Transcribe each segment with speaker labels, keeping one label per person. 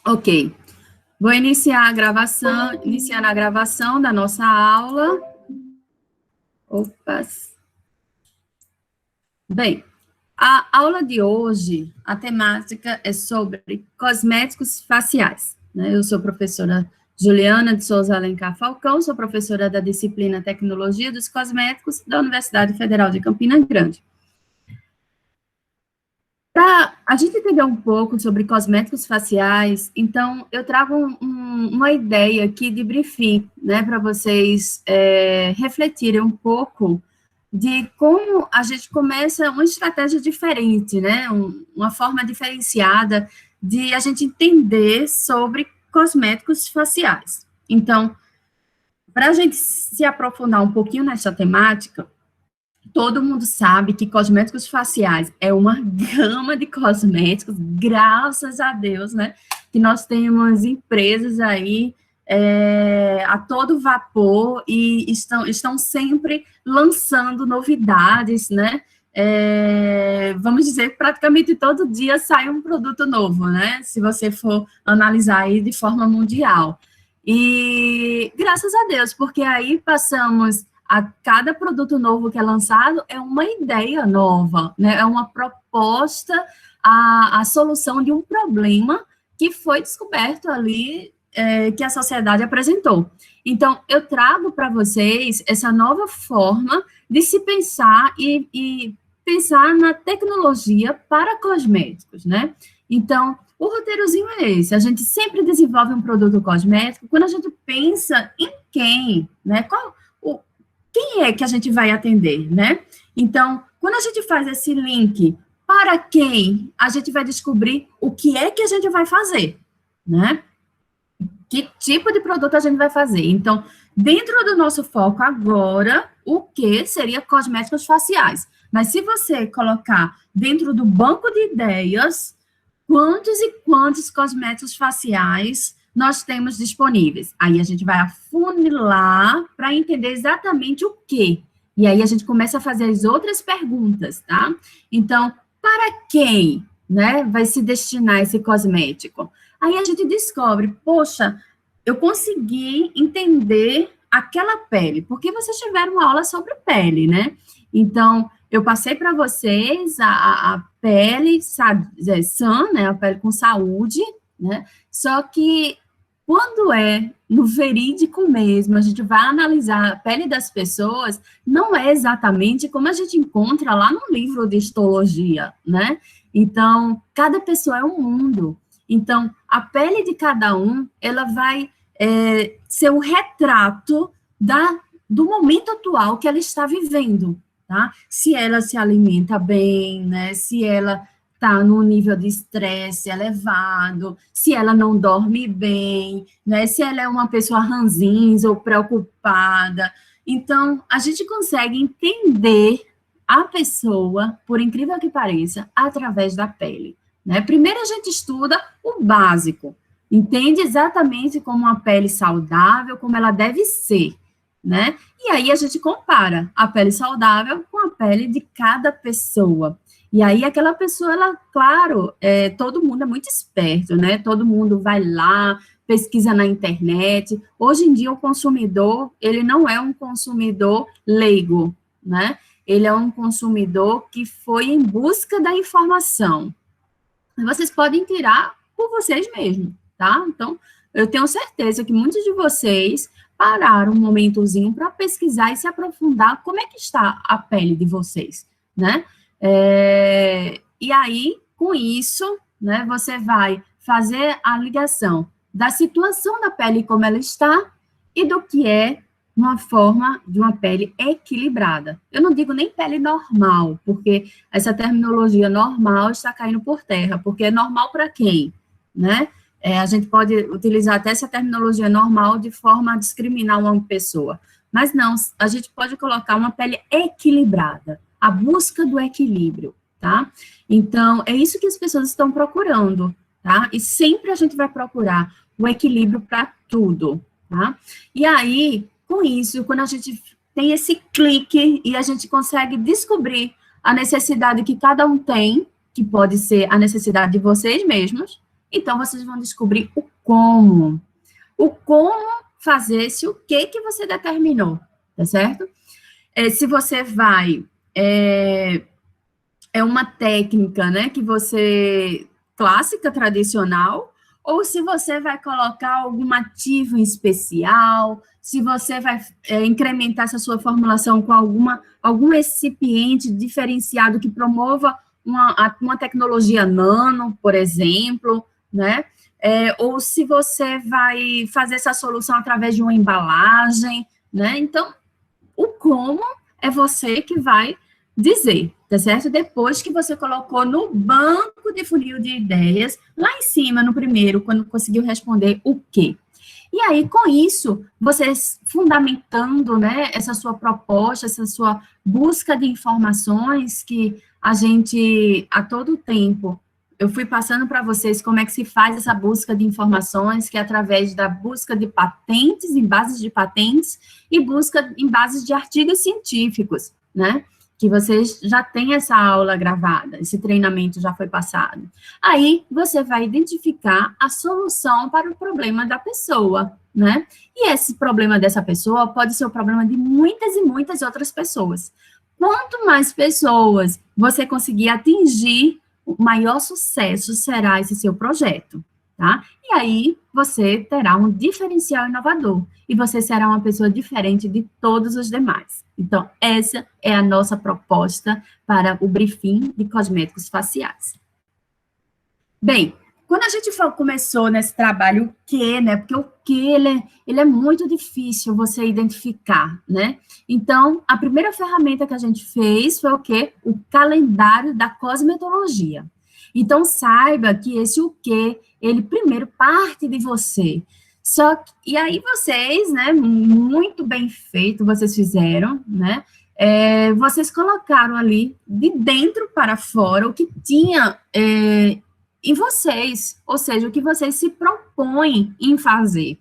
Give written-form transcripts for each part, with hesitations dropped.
Speaker 1: Ok, vou iniciar a gravação da nossa aula. Bem, a aula de hoje, a temática é sobre cosméticos faciais, né? Eu sou professora Juliana de Souza Alencar Falcão, sou professora da disciplina Tecnologia dos Cosméticos da Universidade Federal de Campina Grande. Para a gente entender um pouco sobre cosméticos faciais, então eu trago uma ideia aqui de briefing, né, para vocês refletirem um pouco de como a gente começa uma estratégia diferente, né, uma forma diferenciada de a gente entender sobre cosméticos faciais. Então, para a gente se aprofundar um pouquinho nessa temática, todo mundo sabe que cosméticos faciais é uma gama de cosméticos, graças a Deus, né? Que nós temos empresas aí a todo vapor e estão sempre lançando novidades, né? Vamos dizer que praticamente todo dia sai um produto novo, né? Se você for analisar aí de forma mundial. E graças a Deus, porque aí passamos a cada produto novo que é lançado é uma ideia nova, né? É uma proposta, a solução de um problema que foi descoberto ali, que a sociedade apresentou. Então, eu trago para vocês essa nova forma de se pensar e pensar na tecnologia para cosméticos, né? Então, o roteirozinho é esse, a gente sempre desenvolve um produto cosmético quando a gente pensa em quem, né? Quem é que a gente vai atender, né? Então, quando a gente faz esse link para quem, a gente vai descobrir o que é que a gente vai fazer, né? Que tipo de produto a gente vai fazer. Então, dentro do nosso foco agora, o que seria cosméticos faciais. Mas se você colocar dentro do banco de ideias, quantos e quantos cosméticos faciais nós temos disponíveis. Aí a gente vai afunilar para entender exatamente o quê. E aí a gente começa a fazer as outras perguntas, tá? Então, para quem, né, vai se destinar esse cosmético? Aí a gente descobre, poxa, eu consegui entender aquela pele, porque vocês tiveram uma aula sobre pele, né? Então, eu passei para vocês a pele sã, né, a pele com saúde, né? Só que quando é no verídico mesmo, a gente vai analisar a pele das pessoas, não é exatamente como a gente encontra lá no livro de histologia, né? Então, cada pessoa é um mundo. Então, a pele de cada um, ela vai ser um retrato do momento atual que ela está vivendo, tá? Se ela se alimenta bem, né? Se ela está num nível de estresse elevado, se ela não dorme bem, né? Se ela é uma pessoa ranzinza ou preocupada. Então, a gente consegue entender a pessoa, por incrível que pareça, através da pele, né? Primeiro a gente estuda o básico, entende exatamente como uma pele saudável, como ela deve ser, né? E aí a gente compara a pele saudável com a pele de cada pessoa. E aí aquela pessoa, ela, claro, todo mundo é muito esperto, né? Todo mundo vai lá, pesquisa na internet. Hoje em dia o consumidor, ele não é um consumidor leigo, né? Ele é um consumidor que foi em busca da informação. Vocês podem tirar por vocês mesmos, tá? Então, eu tenho certeza que muitos de vocês pararam um momentozinho para pesquisar e se aprofundar como é que está a pele de vocês, né? E aí, com isso, né, você vai fazer a ligação da situação da pele como ela está e do que é uma forma de uma pele equilibrada. Eu não digo nem pele normal, porque essa terminologia normal está caindo por terra, porque é normal para quem, né? A gente pode utilizar até essa terminologia normal de forma a discriminar uma pessoa, mas não, a gente pode colocar uma pele equilibrada, a busca do equilíbrio, tá? Então, é isso que as pessoas estão procurando, tá? E sempre a gente vai procurar o equilíbrio para tudo, tá? E aí, com isso, quando a gente tem esse clique e a gente consegue descobrir a necessidade que cada um tem, que pode ser a necessidade de vocês mesmos, Então, vocês vão descobrir o como. O como fazer se o que você determinou, tá certo? Se você vai... É uma técnica, né, que você... clássica, tradicional, ou se você vai colocar algum ativo em especial, se você vai incrementar essa sua formulação com algum recipiente diferenciado que promova uma tecnologia nano, por exemplo, né? Ou se você vai fazer essa solução através de uma embalagem, né? Então, o como é você que vai dizer, tá certo? Depois que você colocou no banco de funil de ideias, lá em cima, no primeiro, quando conseguiu responder o quê. E aí, com isso, você fundamentando, né, essa sua proposta, essa sua busca de informações que a gente, a todo tempo, eu fui passando para vocês como é que se faz essa busca de informações, que é através da busca de patentes, em bases de patentes, e busca em bases de artigos científicos, né? Que vocês já têm essa aula gravada, esse treinamento já foi passado. Aí, você vai identificar a solução para o problema da pessoa, né? E esse problema dessa pessoa pode ser o problema de muitas e muitas outras pessoas. Quanto mais pessoas você conseguir atingir, o maior sucesso será esse seu projeto, tá? E aí, você terá um diferencial inovador, e você será uma pessoa diferente de todos os demais. Então, essa é a nossa proposta para o briefing de cosméticos faciais. Bem, quando a gente começou nesse trabalho, o que, né? Porque o que, ele é muito difícil você identificar, né? Então, a primeira ferramenta que a gente fez foi o quê? O calendário da cosmetologia. Então, saiba que esse o quê, ele primeiro parte de você. E aí vocês, né, muito bem feito, vocês fizeram, né? Vocês colocaram ali, de dentro para fora, o que tinha em vocês, ou seja, o que vocês se propõem em fazer.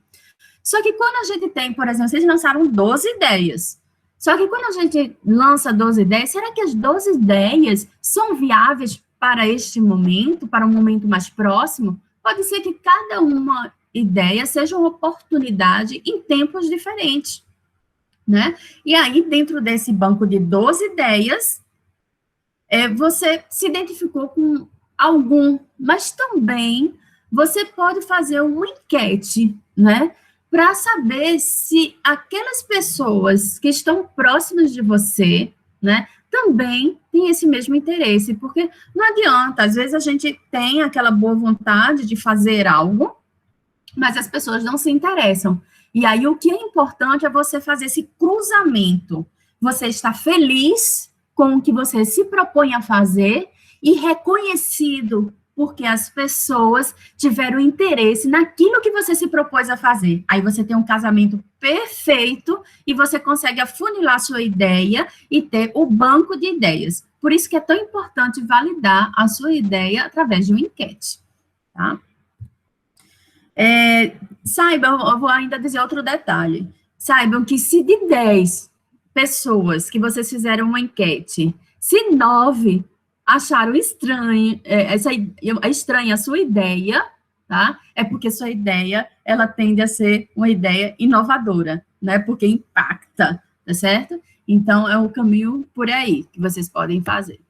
Speaker 1: Só que quando a gente tem, por exemplo, vocês lançaram 12 ideias. Só que quando a gente lança 12 ideias, será que as 12 ideias são viáveis para este momento, para um momento mais próximo? Pode ser que cada uma ideia seja uma oportunidade em tempos diferentes, né? E aí, dentro desse banco de 12 ideias, você se identificou com algum, mas também você pode fazer uma enquete, né? Para saber se aquelas pessoas que estão próximas de você, né, também têm esse mesmo interesse, porque não adianta, às vezes a gente tem aquela boa vontade de fazer algo, mas as pessoas não se interessam. E aí o que é importante é você fazer esse cruzamento. Você está feliz com o que você se propõe a fazer e reconhecido porque as pessoas tiveram interesse naquilo que você se propôs a fazer. Aí você tem um casamento perfeito e você consegue afunilar sua ideia e ter o banco de ideias. Por isso que é tão importante validar a sua ideia através de uma enquete, tá? Saibam, eu vou ainda dizer outro detalhe. Saibam que se de 10 pessoas que vocês fizeram uma enquete, se 9 acharam estranha a sua ideia, tá? É porque sua ideia, ela tende a ser uma ideia inovadora, né? Porque impacta, tá certo? Então, é o caminho por aí que vocês podem fazer.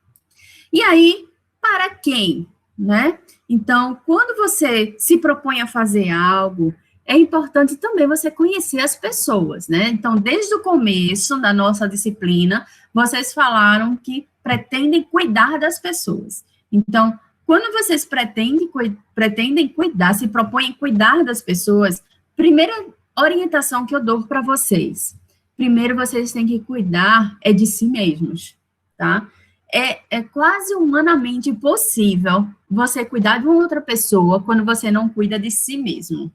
Speaker 1: E aí, para quem, né? Então, quando você se propõe a fazer algo, é importante também você conhecer as pessoas, né? Então, desde o começo da nossa disciplina, vocês falaram que pretendem cuidar das pessoas. Então, quando vocês pretendem cuidar, se propõem cuidar das pessoas, primeira orientação que eu dou para vocês, primeiro vocês têm que cuidar de si mesmos, tá? É quase humanamente impossível você cuidar de uma outra pessoa quando você não cuida de si mesmo.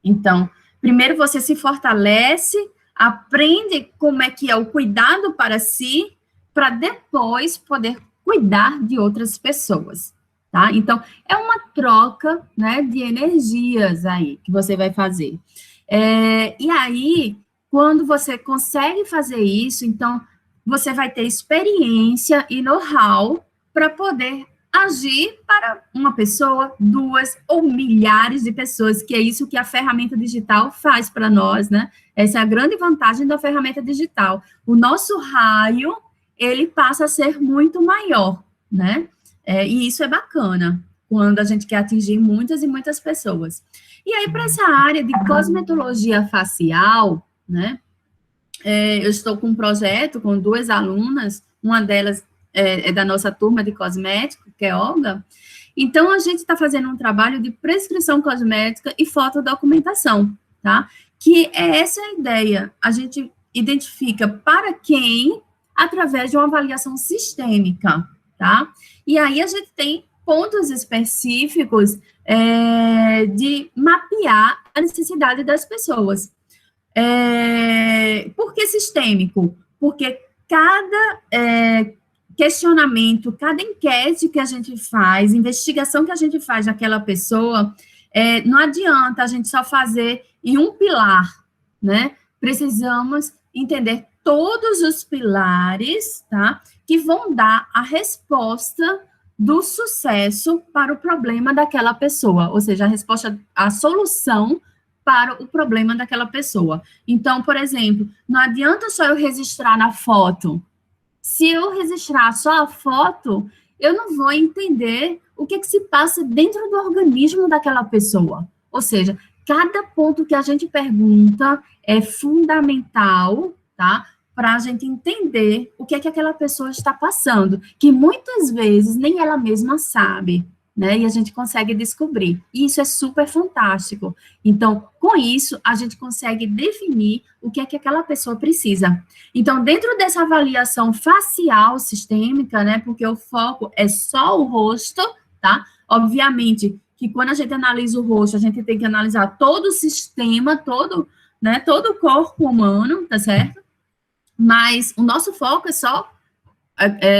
Speaker 1: Então, primeiro você se fortalece, aprende como é que é o cuidado para si, para depois poder cuidar de outras pessoas, tá? Então, é uma troca, né, de energias aí que você vai fazer. E aí, quando você consegue fazer isso, então, você vai ter experiência e know-how para poder agir para uma pessoa, duas ou milhares de pessoas, que é isso que a ferramenta digital faz para nós, né? Essa é a grande vantagem da ferramenta digital. O nosso raio, ele passa a ser muito maior, né? E isso é bacana, quando a gente quer atingir muitas e muitas pessoas. E aí, para essa área de cosmetologia facial, né? Eu estou com um projeto com 2 alunas, uma delas é da nossa turma de cosmético, que é Olga. Então, a gente está fazendo um trabalho de prescrição cosmética e fotodocumentação, tá? Que é essa a ideia. A gente identifica para quem através de uma avaliação sistêmica, tá? E aí a gente tem pontos específicos de mapear a necessidade das pessoas. Por que sistêmico? Porque cada questionamento, cada enquete que a gente faz, investigação que a gente faz daquela pessoa, não adianta a gente só fazer em um pilar, né? Precisamos entender todos os pilares, tá? Que vão dar a resposta do sucesso para o problema daquela pessoa, ou seja, a resposta, a solução para o problema daquela pessoa. Então, por exemplo, não adianta só eu registrar na foto. Se eu registrar só a foto, eu não vou entender o que se passa dentro do organismo daquela pessoa. Ou seja, cada ponto que a gente pergunta é fundamental, tá? Para a gente entender o que aquela pessoa está passando, que muitas vezes nem ela mesma sabe, né? E a gente consegue descobrir. E isso é super fantástico. Então, com isso, a gente consegue definir o que aquela pessoa precisa. Então, dentro dessa avaliação facial sistêmica, né? Porque o foco é só o rosto, tá? Obviamente que quando a gente analisa o rosto, a gente tem que analisar todo o sistema, todo o corpo humano, tá certo? Mas o nosso foco é só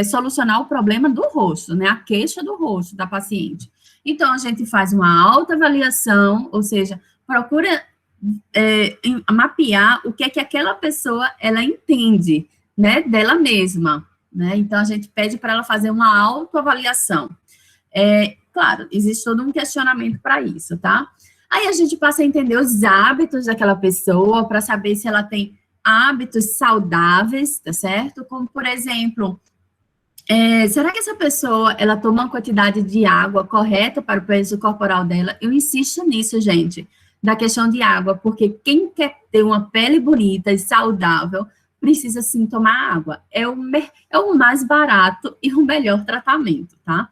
Speaker 1: solucionar o problema do rosto, né? A queixa do rosto da paciente. Então, a gente faz uma autoavaliação, ou seja, procura mapear o que é que aquela pessoa, ela entende, né? Dela mesma, né? Então, a gente pede para ela fazer uma autoavaliação. Claro, existe todo um questionamento para isso, tá? Aí, a gente passa a entender os hábitos daquela pessoa, para saber se ela tem hábitos saudáveis, tá certo? Como, por exemplo, será que essa pessoa, ela toma uma quantidade de água correta para o peso corporal dela? Eu insisto nisso, gente, da questão de água, porque quem quer ter uma pele bonita e saudável, precisa sim tomar água. É o mais barato e o melhor tratamento, tá?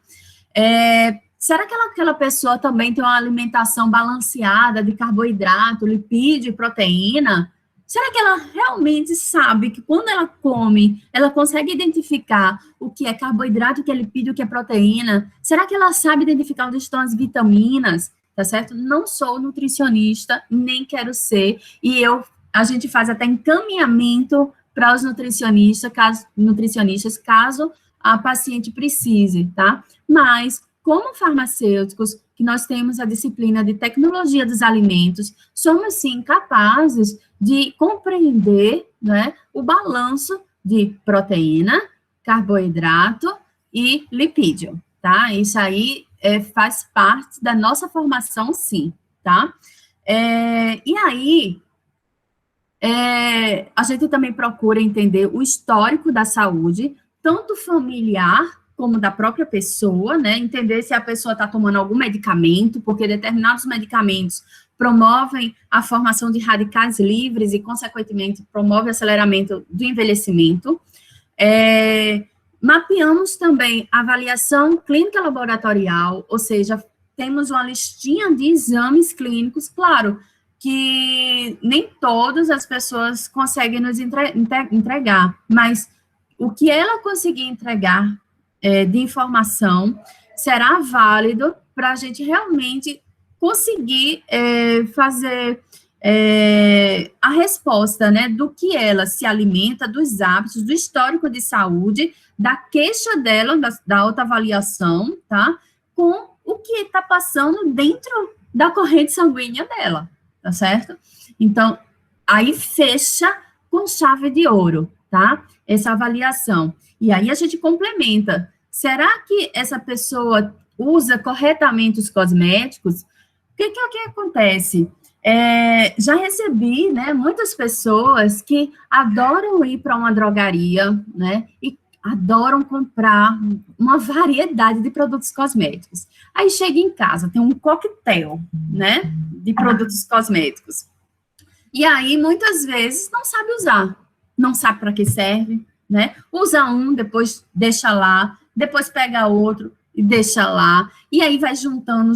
Speaker 1: Será que aquela pessoa também tem uma alimentação balanceada de carboidrato, lipídio e proteína? Será que ela realmente sabe que quando ela come, ela consegue identificar o que é carboidrato, o que é lipídio, o que é proteína? Será que ela sabe identificar onde estão as vitaminas? Tá certo? Não sou nutricionista, nem quero ser, e a gente faz até encaminhamento para os nutricionistas, caso a paciente precise, tá? Mas, como farmacêuticos, que nós temos a disciplina de tecnologia dos alimentos, somos, sim, capazes de compreender, né, o balanço de proteína, carboidrato e lipídio, tá? Isso aí faz parte da nossa formação, sim, tá? E aí, a gente também procura entender o histórico da saúde, tanto familiar como da própria pessoa, né? Entender se a pessoa está tomando algum medicamento, porque determinados medicamentos promovem a formação de radicais livres e, consequentemente, promove o aceleramento do envelhecimento. Mapeamos também a avaliação clínica laboratorial, ou seja, temos uma listinha de exames clínicos, claro, que nem todas as pessoas conseguem nos entregar, mas o que ela conseguir entregar de informação será válido para a gente realmente conseguir fazer a resposta, né, do que ela se alimenta, dos hábitos, do histórico de saúde, da queixa dela, da autoavaliação, tá, com o que está passando dentro da corrente sanguínea dela, tá certo? Então, aí fecha com chave de ouro, tá? Essa avaliação. E aí a gente complementa será que essa pessoa usa corretamente os cosméticos? O que acontece? Já recebi, né, muitas pessoas que adoram ir para uma drogaria, né, e adoram comprar uma variedade de produtos cosméticos. Aí chega em casa, tem um coquetel, né, de produtos cosméticos. E aí, muitas vezes, não sabe usar, não sabe para que serve, né? Usa um, depois deixa lá, depois pega outro e deixa lá, e aí vai juntando,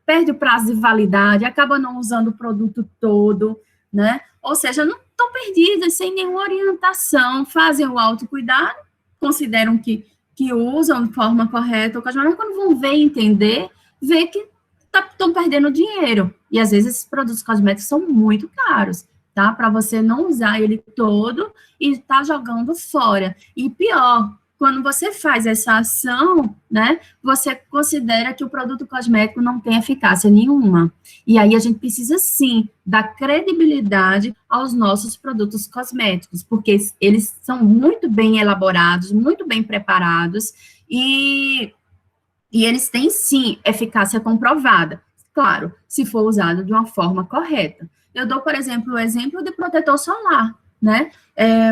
Speaker 1: perde o prazo de validade, acaba não usando o produto todo, né? Ou seja, não estão perdidas, sem nenhuma orientação, fazem o autocuidado, consideram que usam de forma correta, mas quando vão ver e entender, vê que estão perdendo dinheiro. E, às vezes, esses produtos cosméticos são muito caros, tá? Para você não usar ele todo e tá jogando fora. E pior, quando você faz essa ação, né, você considera que o produto cosmético não tem eficácia nenhuma. E aí a gente precisa, sim, dar credibilidade aos nossos produtos cosméticos, porque eles são muito bem elaborados, muito bem preparados, e eles têm, sim, eficácia comprovada. Claro, se for usado de uma forma correta. Eu dou, por exemplo, o exemplo de protetor solar, né?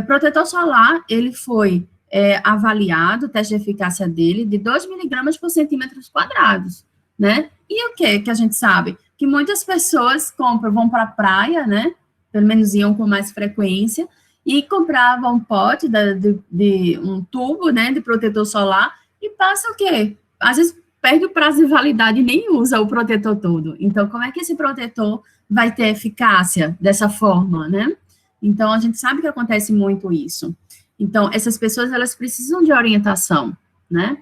Speaker 1: Protetor solar, ele foi avaliado, o teste de eficácia dele, de 2 miligramas por centímetros quadrados, né? E o que a gente sabe? Que muitas pessoas vão para a praia, né? Pelo menos iam com mais frequência, e compravam um pote de um tubo, né, de protetor solar, e passa o quê? Às vezes perde o prazo de validade e nem usa o protetor todo. Então, como é que esse protetor vai ter eficácia dessa forma, né? Então, a gente sabe que acontece muito isso. Então, essas pessoas, elas precisam de orientação, né?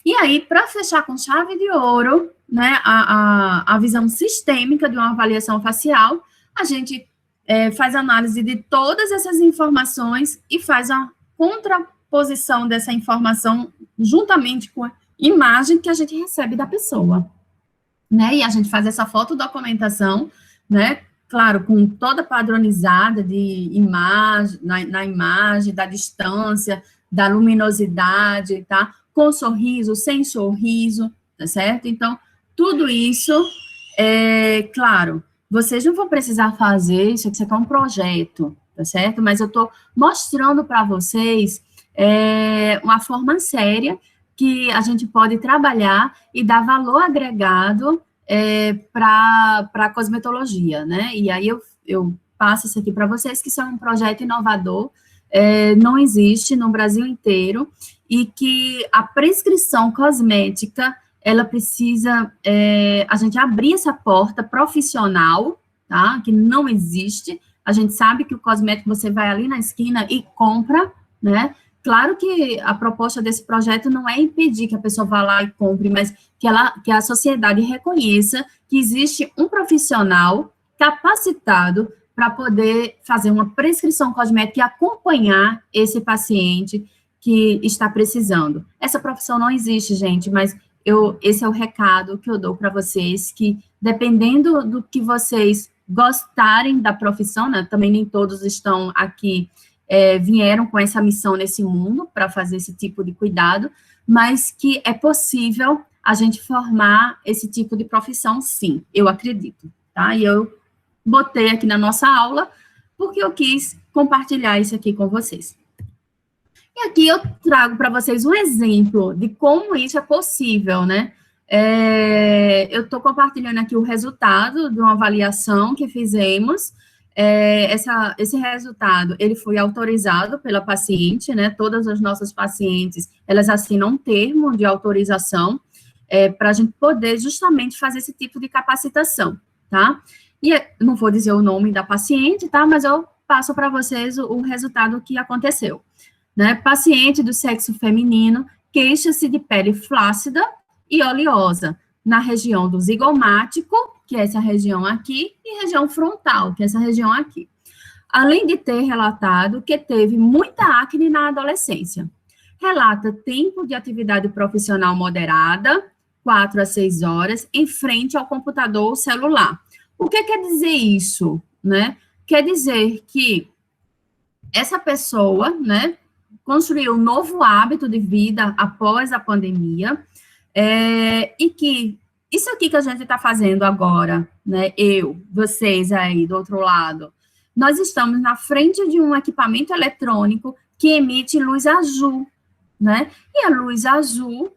Speaker 1: E aí, para fechar com chave de ouro, né, a visão sistêmica de uma avaliação facial, a gente faz análise de todas essas informações e faz a contraposição dessa informação juntamente com a imagem que a gente recebe da pessoa, né? E a gente faz essa fotodocumentação, né? Claro, com toda padronizada de imagem, na imagem, da distância, da luminosidade, tá? Com sorriso, sem sorriso, tá certo? Então, tudo isso, claro, vocês não vão precisar fazer isso aqui é um projeto, tá certo? Mas eu estou mostrando para vocês uma forma séria que a gente pode trabalhar e dar valor agregado para a cosmetologia, né? E aí eu passo isso aqui para vocês, que isso é um projeto inovador, não existe no Brasil inteiro, e que a prescrição cosmética, ela precisa, a gente abrir essa porta profissional, tá? Que não existe. A gente sabe que o cosmético você vai ali na esquina e compra, né? Claro que a proposta desse projeto não é impedir que a pessoa vá lá e compre, mas que a sociedade reconheça que existe um profissional capacitado para poder fazer uma prescrição cosmética e acompanhar esse paciente que está precisando. Essa profissão não existe, gente, mas esse é o recado que eu dou para vocês, que dependendo do que vocês gostarem da profissão, né, também nem todos estão aqui, vieram com essa missão nesse mundo para fazer esse tipo de cuidado, mas que é possível a gente formar esse tipo de profissão, sim, eu acredito, tá? E eu botei aqui na nossa aula, porque eu quis compartilhar isso aqui com vocês. E aqui eu trago para vocês um exemplo de como isso é possível, né? Eu estou compartilhando aqui o resultado de uma avaliação que fizemos. Esse resultado, ele foi autorizado pela paciente, né? Todas as nossas pacientes, elas assinam um termo de autorização para a gente poder justamente fazer esse tipo de capacitação, tá? E não vou dizer o nome da paciente, tá? Mas eu passo para vocês o resultado que aconteceu, né? Paciente do sexo feminino queixa-se de pele flácida e oleosa na região do zigomático, que é essa região aqui, e região frontal, que é essa região aqui. Além de ter relatado que teve muita acne na adolescência. Relata tempo de atividade profissional moderada, 4 a 6 horas, em frente ao computador ou celular. O que quer dizer isso, né? Quer dizer que essa pessoa, né, construir um novo hábito de vida após a pandemia, e que isso aqui que a gente está fazendo agora, né, vocês aí do outro lado, nós estamos na frente de um equipamento eletrônico que emite luz azul, né, e a luz azul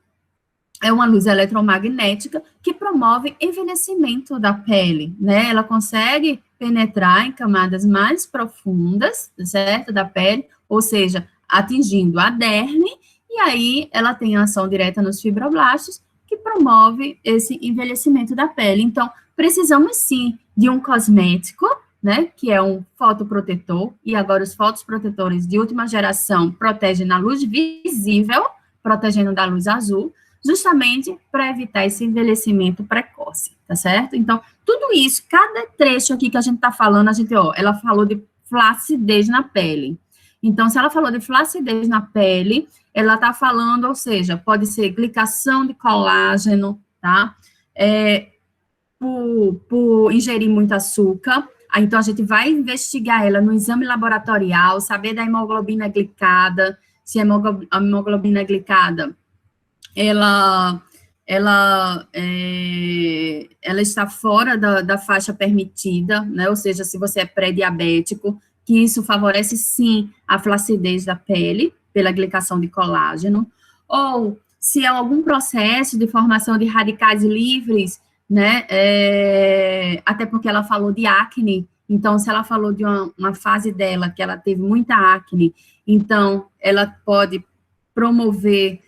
Speaker 1: é uma luz eletromagnética que promove envelhecimento da pele, né? Ela consegue penetrar em camadas mais profundas, certo, da pele, ou seja, atingindo a derme, e aí ela tem ação direta nos fibroblastos, que promove esse envelhecimento da pele. Então, precisamos sim de um cosmético, né, que é um fotoprotetor, e agora os fotoprotetores de última geração protegem na luz visível, protegendo da luz azul, justamente para evitar esse envelhecimento precoce, tá certo? Então, tudo isso, cada trecho aqui que a gente está falando, ela falou de flacidez na pele. Então, se ela falou de flacidez na pele, ela está falando, ou seja, pode ser glicação de colágeno, tá? Por ingerir muito açúcar. Então, a gente vai investigar ela no exame laboratorial, saber da hemoglobina glicada, se a hemoglobina glicada ela está fora da faixa permitida, né? Ou seja, se você é pré-diabético, que isso favorece, sim, a flacidez da pele, pela glicação de colágeno, ou se há algum processo de formação de radicais livres, né? Até porque ela falou de acne, então, se ela falou de uma fase dela, que ela teve muita acne, então, ela pode promover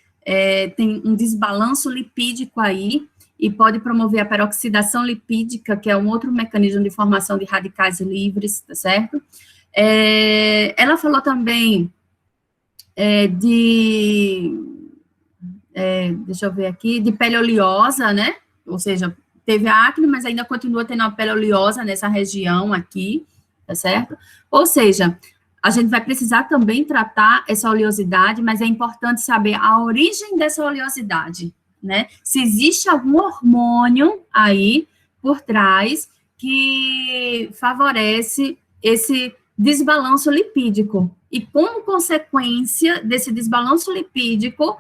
Speaker 1: tem um desbalanço lipídico aí, e pode promover a peroxidação lipídica, que é um outro mecanismo de formação de radicais livres, tá certo? Ela falou também deixa eu ver aqui, de pele oleosa, né? Ou seja, teve a acne, mas ainda continua tendo uma pele oleosa nessa região aqui, tá certo? Ou seja, a gente vai precisar também tratar essa oleosidade, mas é importante saber a origem dessa oleosidade, né? Se existe algum hormônio aí por trás que favorece esse desbalanço lipídico. E como consequência desse desbalanço lipídico,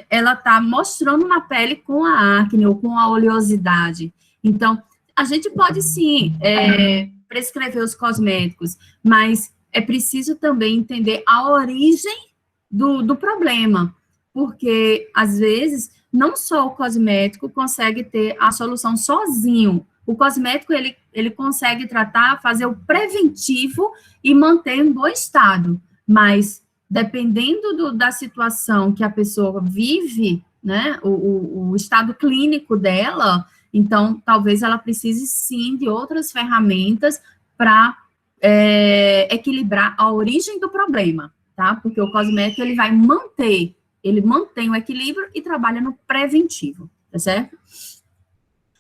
Speaker 1: ela está mostrando na pele com a acne ou com a oleosidade. Então, a gente pode sim prescrever os cosméticos, mas é preciso também entender a origem do problema, porque, às vezes, não só o cosmético consegue ter a solução sozinho, o cosmético, ele consegue tratar, fazer o preventivo e manter em bom estado, mas, dependendo da situação que a pessoa vive, né, o estado clínico dela, então, talvez ela precise, sim, de outras ferramentas para equilibrar a origem do problema, tá? Porque o cosmético, ele mantém o equilíbrio e trabalha no preventivo, tá certo?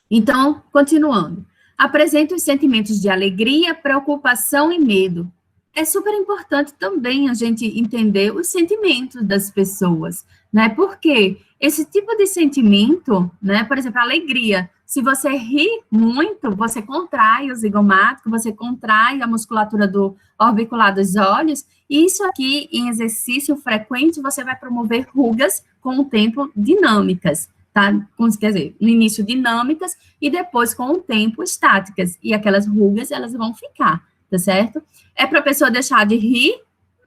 Speaker 1: Então, continuando. Apresenta os sentimentos de alegria, preocupação e medo. É super importante também a gente entender os sentimentos das pessoas, né? Porque esse tipo de sentimento, né? Por exemplo, a alegria. Se você ri muito, você contrai o zigomático, você contrai a musculatura do orbicular dos olhos, e isso aqui, em exercício frequente, você vai promover rugas com o tempo dinâmicas, tá? Quer dizer, no início dinâmicas e depois, com o tempo, estáticas. E aquelas rugas, elas vão ficar, tá certo? É para a pessoa deixar de rir?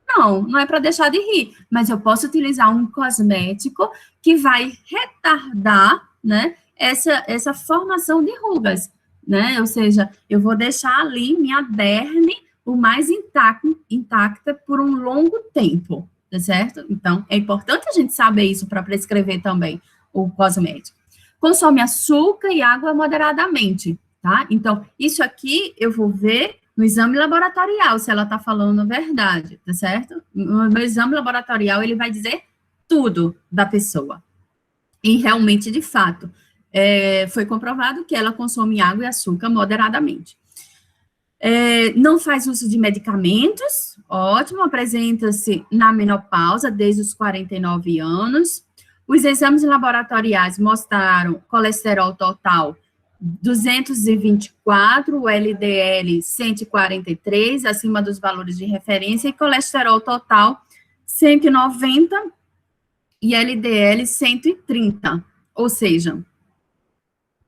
Speaker 1: Não, não é para deixar de rir, mas eu posso utilizar um cosmético que vai retardar, né, essa formação de rugas, né, ou seja, eu vou deixar ali minha derme o mais intacta por um longo tempo, tá certo? Então, é importante a gente saber isso para prescrever também o cosmético. Consome açúcar e água moderadamente, tá? Então, isso aqui eu vou ver no exame laboratorial, se ela está falando a verdade, tá certo? No exame laboratorial, ele vai dizer tudo da pessoa. E realmente, de fato, foi comprovado que ela consome água e açúcar moderadamente. Não faz uso de medicamentos, ótimo, apresenta-se na menopausa desde os 49 anos. Os exames laboratoriais mostraram colesterol total 224, o LDL 143, acima dos valores de referência, e colesterol total 190 e LDL 130. Ou seja,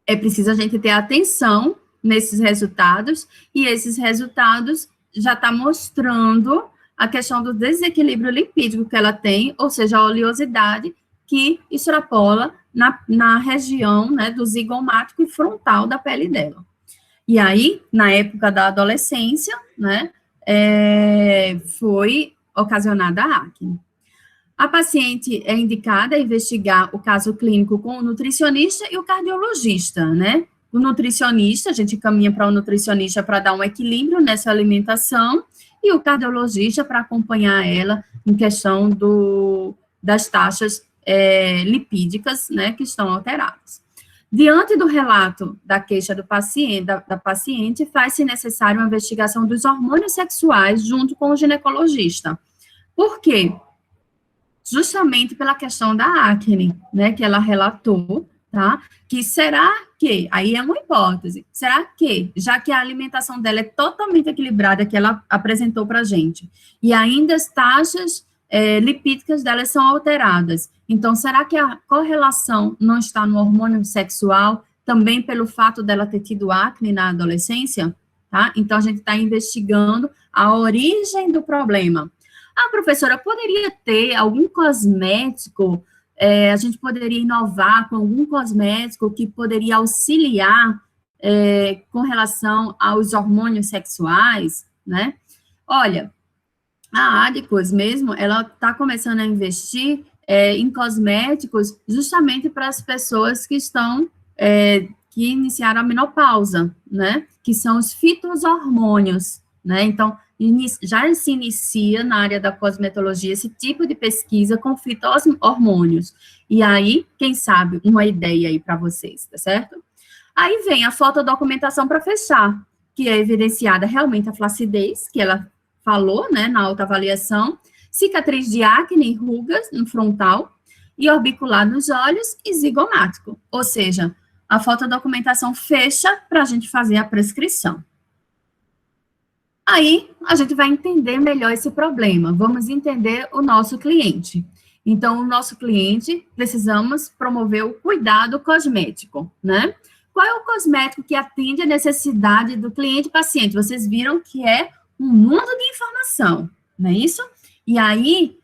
Speaker 1: é preciso a gente ter atenção nesses resultados, e esses resultados já está mostrando a questão do desequilíbrio lipídico que ela tem, ou seja, a oleosidade que extrapola na região, né, do zigomático e frontal da pele dela. E aí, na época da adolescência, né, foi ocasionada a acne. A paciente é indicada a investigar o caso clínico com o nutricionista e o cardiologista, né? O nutricionista, a gente caminha para o nutricionista para dar um equilíbrio nessa alimentação, e o cardiologista para acompanhar ela em questão das taxas lipídicas, né, que estão alteradas. Diante do relato da queixa do paciente, da paciente, faz-se necessário uma investigação dos hormônios sexuais junto com o ginecologista. Por quê? Justamente pela questão da acne, né, que ela relatou, tá? Que será que, aí é uma hipótese, será que, já que a alimentação dela é totalmente equilibrada, que ela apresentou pra gente, e ainda as taxas lipídicas delas são alteradas, então será que a correlação não está no hormônio sexual, também pelo fato dela ter tido acne na adolescência, tá? Então a gente está investigando a origem do problema. Ah, professora, poderia ter algum cosmético, a gente poderia inovar com algum cosmético que poderia auxiliar com relação aos hormônios sexuais, né? Olha, a Adicos mesmo, ela está começando a investir em cosméticos justamente para as pessoas que estão, que iniciaram a menopausa, né? Que são os fitoshormônios, né? Então, já se inicia na área da cosmetologia esse tipo de pesquisa com fitoshormônios. E aí, quem sabe, uma ideia aí para vocês, tá certo? Aí vem a fotodocumentação para fechar, que é evidenciada realmente a flacidez, que ela falou, né, na autoavaliação, cicatriz de acne e rugas no frontal, e orbicular nos olhos e zigomático. Ou seja, a fotodocumentação fecha para a gente fazer a prescrição. Aí, a gente vai entender melhor esse problema, vamos entender o nosso cliente. Então, o nosso cliente, precisamos promover o cuidado cosmético, né? Qual é o cosmético que atende a necessidade do cliente-paciente? Vocês viram que é um mundo de informação, não é isso? E aí,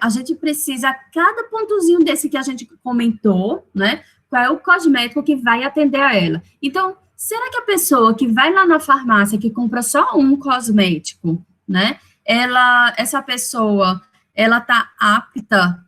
Speaker 1: a gente precisa, cada pontozinho desse que a gente comentou, né? Qual é o cosmético que vai atender a ela? Então, será que a pessoa que vai lá na farmácia, que compra só um cosmético, né? Essa pessoa, ela tá apta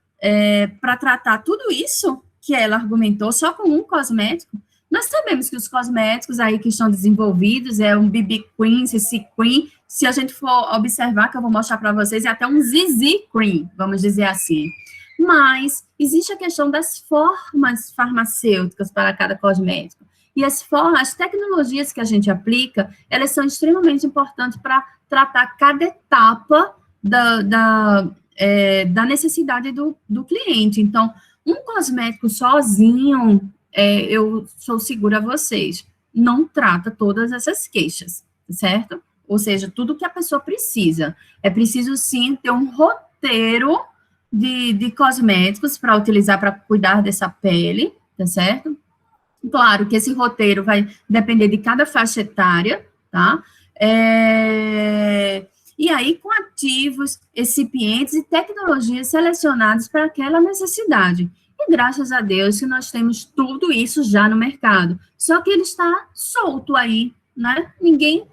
Speaker 1: para tratar tudo isso que ela argumentou só com um cosmético? Nós sabemos que os cosméticos aí que estão desenvolvidos é um BB Cream, CC Cream, se a gente for observar, que eu vou mostrar para vocês, é até um ZZ Cream, vamos dizer assim. Mas existe a questão das formas farmacêuticas para cada cosmético. E as tecnologias que a gente aplica, elas são extremamente importantes para tratar cada etapa da necessidade do cliente. Então, um cosmético sozinho, eu sou segura a vocês, não trata todas essas queixas, certo? Ou seja, tudo que a pessoa precisa. É preciso, sim, ter um roteiro de cosméticos para utilizar para cuidar dessa pele, tá certo? Claro que esse roteiro vai depender de cada faixa etária, tá? E aí, com ativos, recipientes e tecnologias selecionados para aquela necessidade. E graças a Deus que nós temos tudo isso já no mercado. Só que ele está solto aí, né? Ninguém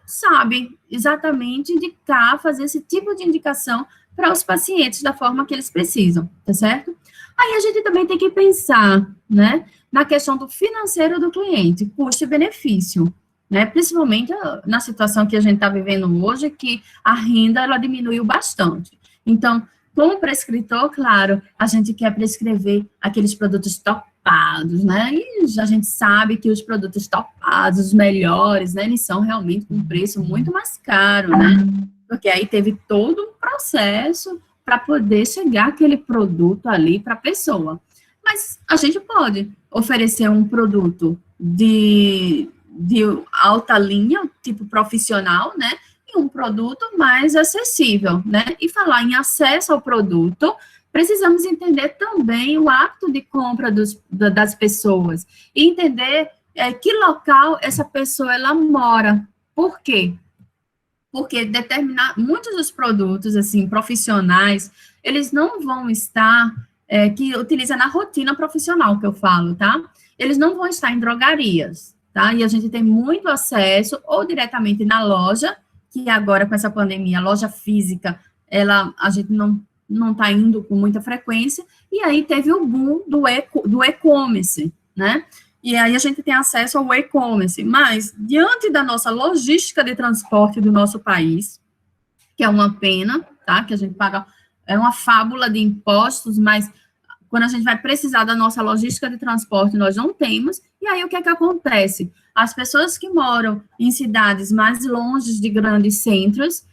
Speaker 1: sabe exatamente indicar, fazer esse tipo de indicação para os pacientes da forma que eles precisam, tá certo? Aí a gente também tem que pensar, né, na questão do financeiro do cliente, custo e benefício, né, principalmente na situação que a gente está vivendo hoje, que a renda, ela diminuiu bastante. Então, como prescritor, claro, a gente quer prescrever aqueles produtos topados, né, e a gente sabe que os produtos topados, os melhores, né, eles são realmente com um preço muito mais caro, né, porque aí teve todo um processo para poder chegar aquele produto ali para a pessoa. Mas a gente pode oferecer um produto de alta linha, tipo profissional, né? E um produto mais acessível, né? E falar em acesso ao produto, precisamos entender também o hábito de compra das pessoas e entender que local essa pessoa ela mora. Por quê? Porque muitos dos produtos, assim, profissionais, eles não vão estar, que utiliza na rotina profissional, que eu falo, tá? Eles não vão estar em drogarias, tá? E a gente tem muito acesso, ou diretamente na loja, que agora, com essa pandemia, a loja física, a gente não está indo com muita frequência, e aí teve o boom do e-commerce, né? E aí a gente tem acesso ao e-commerce, mas diante da nossa logística de transporte do nosso país, que é uma pena, tá? Que a gente paga, é uma fábula de impostos, mas quando a gente vai precisar da nossa logística de transporte, nós não temos, e aí o que é que acontece? As pessoas que moram em cidades mais longe de grandes centros,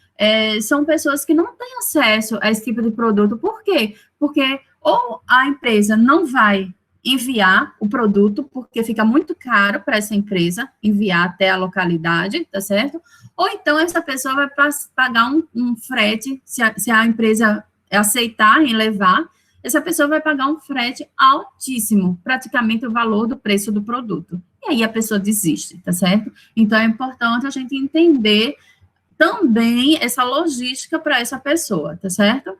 Speaker 1: são pessoas que não têm acesso a esse tipo de produto. Por quê? Porque ou a empresa não vai enviar o produto, porque fica muito caro para essa empresa enviar até a localidade, tá certo? Ou então essa pessoa vai pagar um frete, se a empresa aceitar em levar, essa pessoa vai pagar um frete altíssimo, praticamente o valor do preço do produto. E aí a pessoa desiste, tá certo? Então é importante a gente entender também essa logística para essa pessoa, tá certo?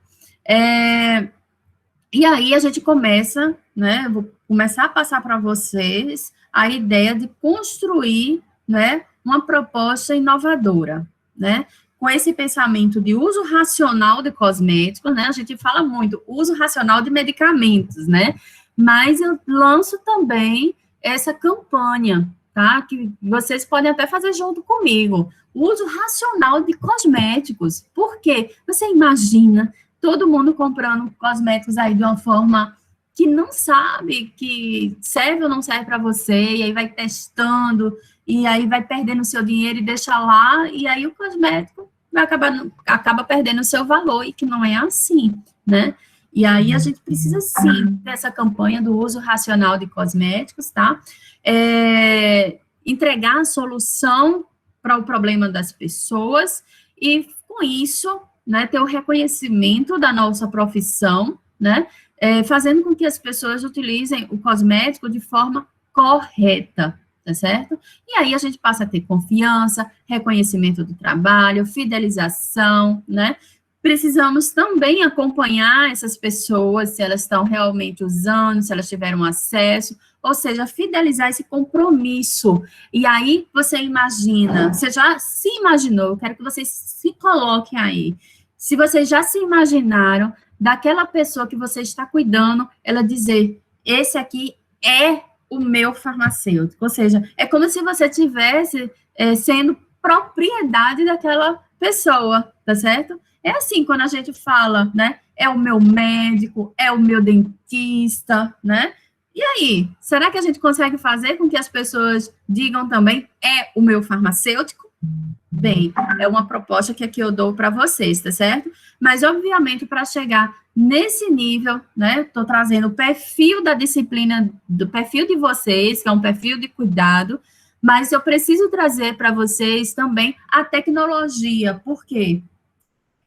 Speaker 1: E aí a gente começa, né, vou começar a passar para vocês a ideia de construir, né, uma proposta inovadora, né, com esse pensamento de uso racional de cosméticos, né, a gente fala muito uso racional de medicamentos, né, mas eu lanço também essa campanha, tá, que vocês podem até fazer junto comigo, o uso racional de cosméticos. Por quê? Você imagina todo mundo comprando cosméticos aí de uma forma que não sabe que serve ou não serve para você, e aí vai testando, e aí vai perdendo o seu dinheiro e deixa lá, e aí o cosmético acaba perdendo o seu valor, e que não é assim, né? E aí a gente precisa, sim, dessa campanha do uso racional de cosméticos, tá? Entregar a solução para o problema das pessoas, e com isso, né, ter o reconhecimento da nossa profissão, né, fazendo com que as pessoas utilizem o cosmético de forma correta, tá certo? E aí a gente passa a ter confiança, reconhecimento do trabalho, fidelização, né? Precisamos também acompanhar essas pessoas, se elas estão realmente usando, se elas tiveram acesso, ou seja, fidelizar esse compromisso. E aí, você imagina, você já se imaginou, eu quero que vocês se coloquem aí, se vocês já se imaginaram daquela pessoa que você está cuidando, ela dizer, esse aqui é o meu farmacêutico, ou seja, é como se você tivesse sendo propriedade daquela pessoa, tá certo? É assim, quando a gente fala, né, é o meu médico, é o meu dentista, né? E aí, será que a gente consegue fazer com que as pessoas digam também, é o meu farmacêutico? Bem, é uma proposta que aqui eu dou para vocês, tá certo? Mas, obviamente, para chegar nesse nível, né, estou trazendo o perfil da disciplina, do perfil de vocês, que é um perfil de cuidado, mas eu preciso trazer para vocês também a tecnologia. Por quê?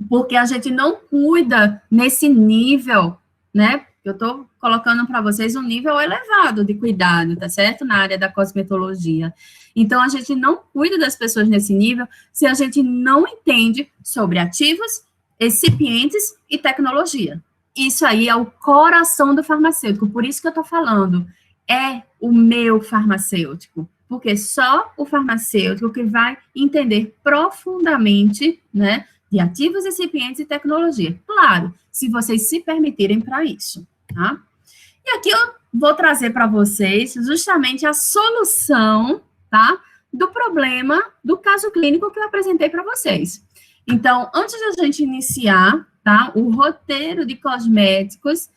Speaker 1: Porque a gente não cuida nesse nível, né? Eu estou colocando para vocês um nível elevado de cuidado, tá certo? Na área da cosmetologia. Então, a gente não cuida das pessoas nesse nível se a gente não entende sobre ativos, excipientes e tecnologia. Isso aí é o coração do farmacêutico. Por isso que eu estou falando, é o meu farmacêutico. Porque só o farmacêutico que vai entender profundamente, né, de ativos, recipientes e tecnologia. Claro, se vocês se permitirem para isso, tá? E aqui eu vou trazer para vocês justamente a solução, tá, do problema do caso clínico que eu apresentei para vocês. Então, antes de a gente iniciar, tá, o roteiro de cosméticos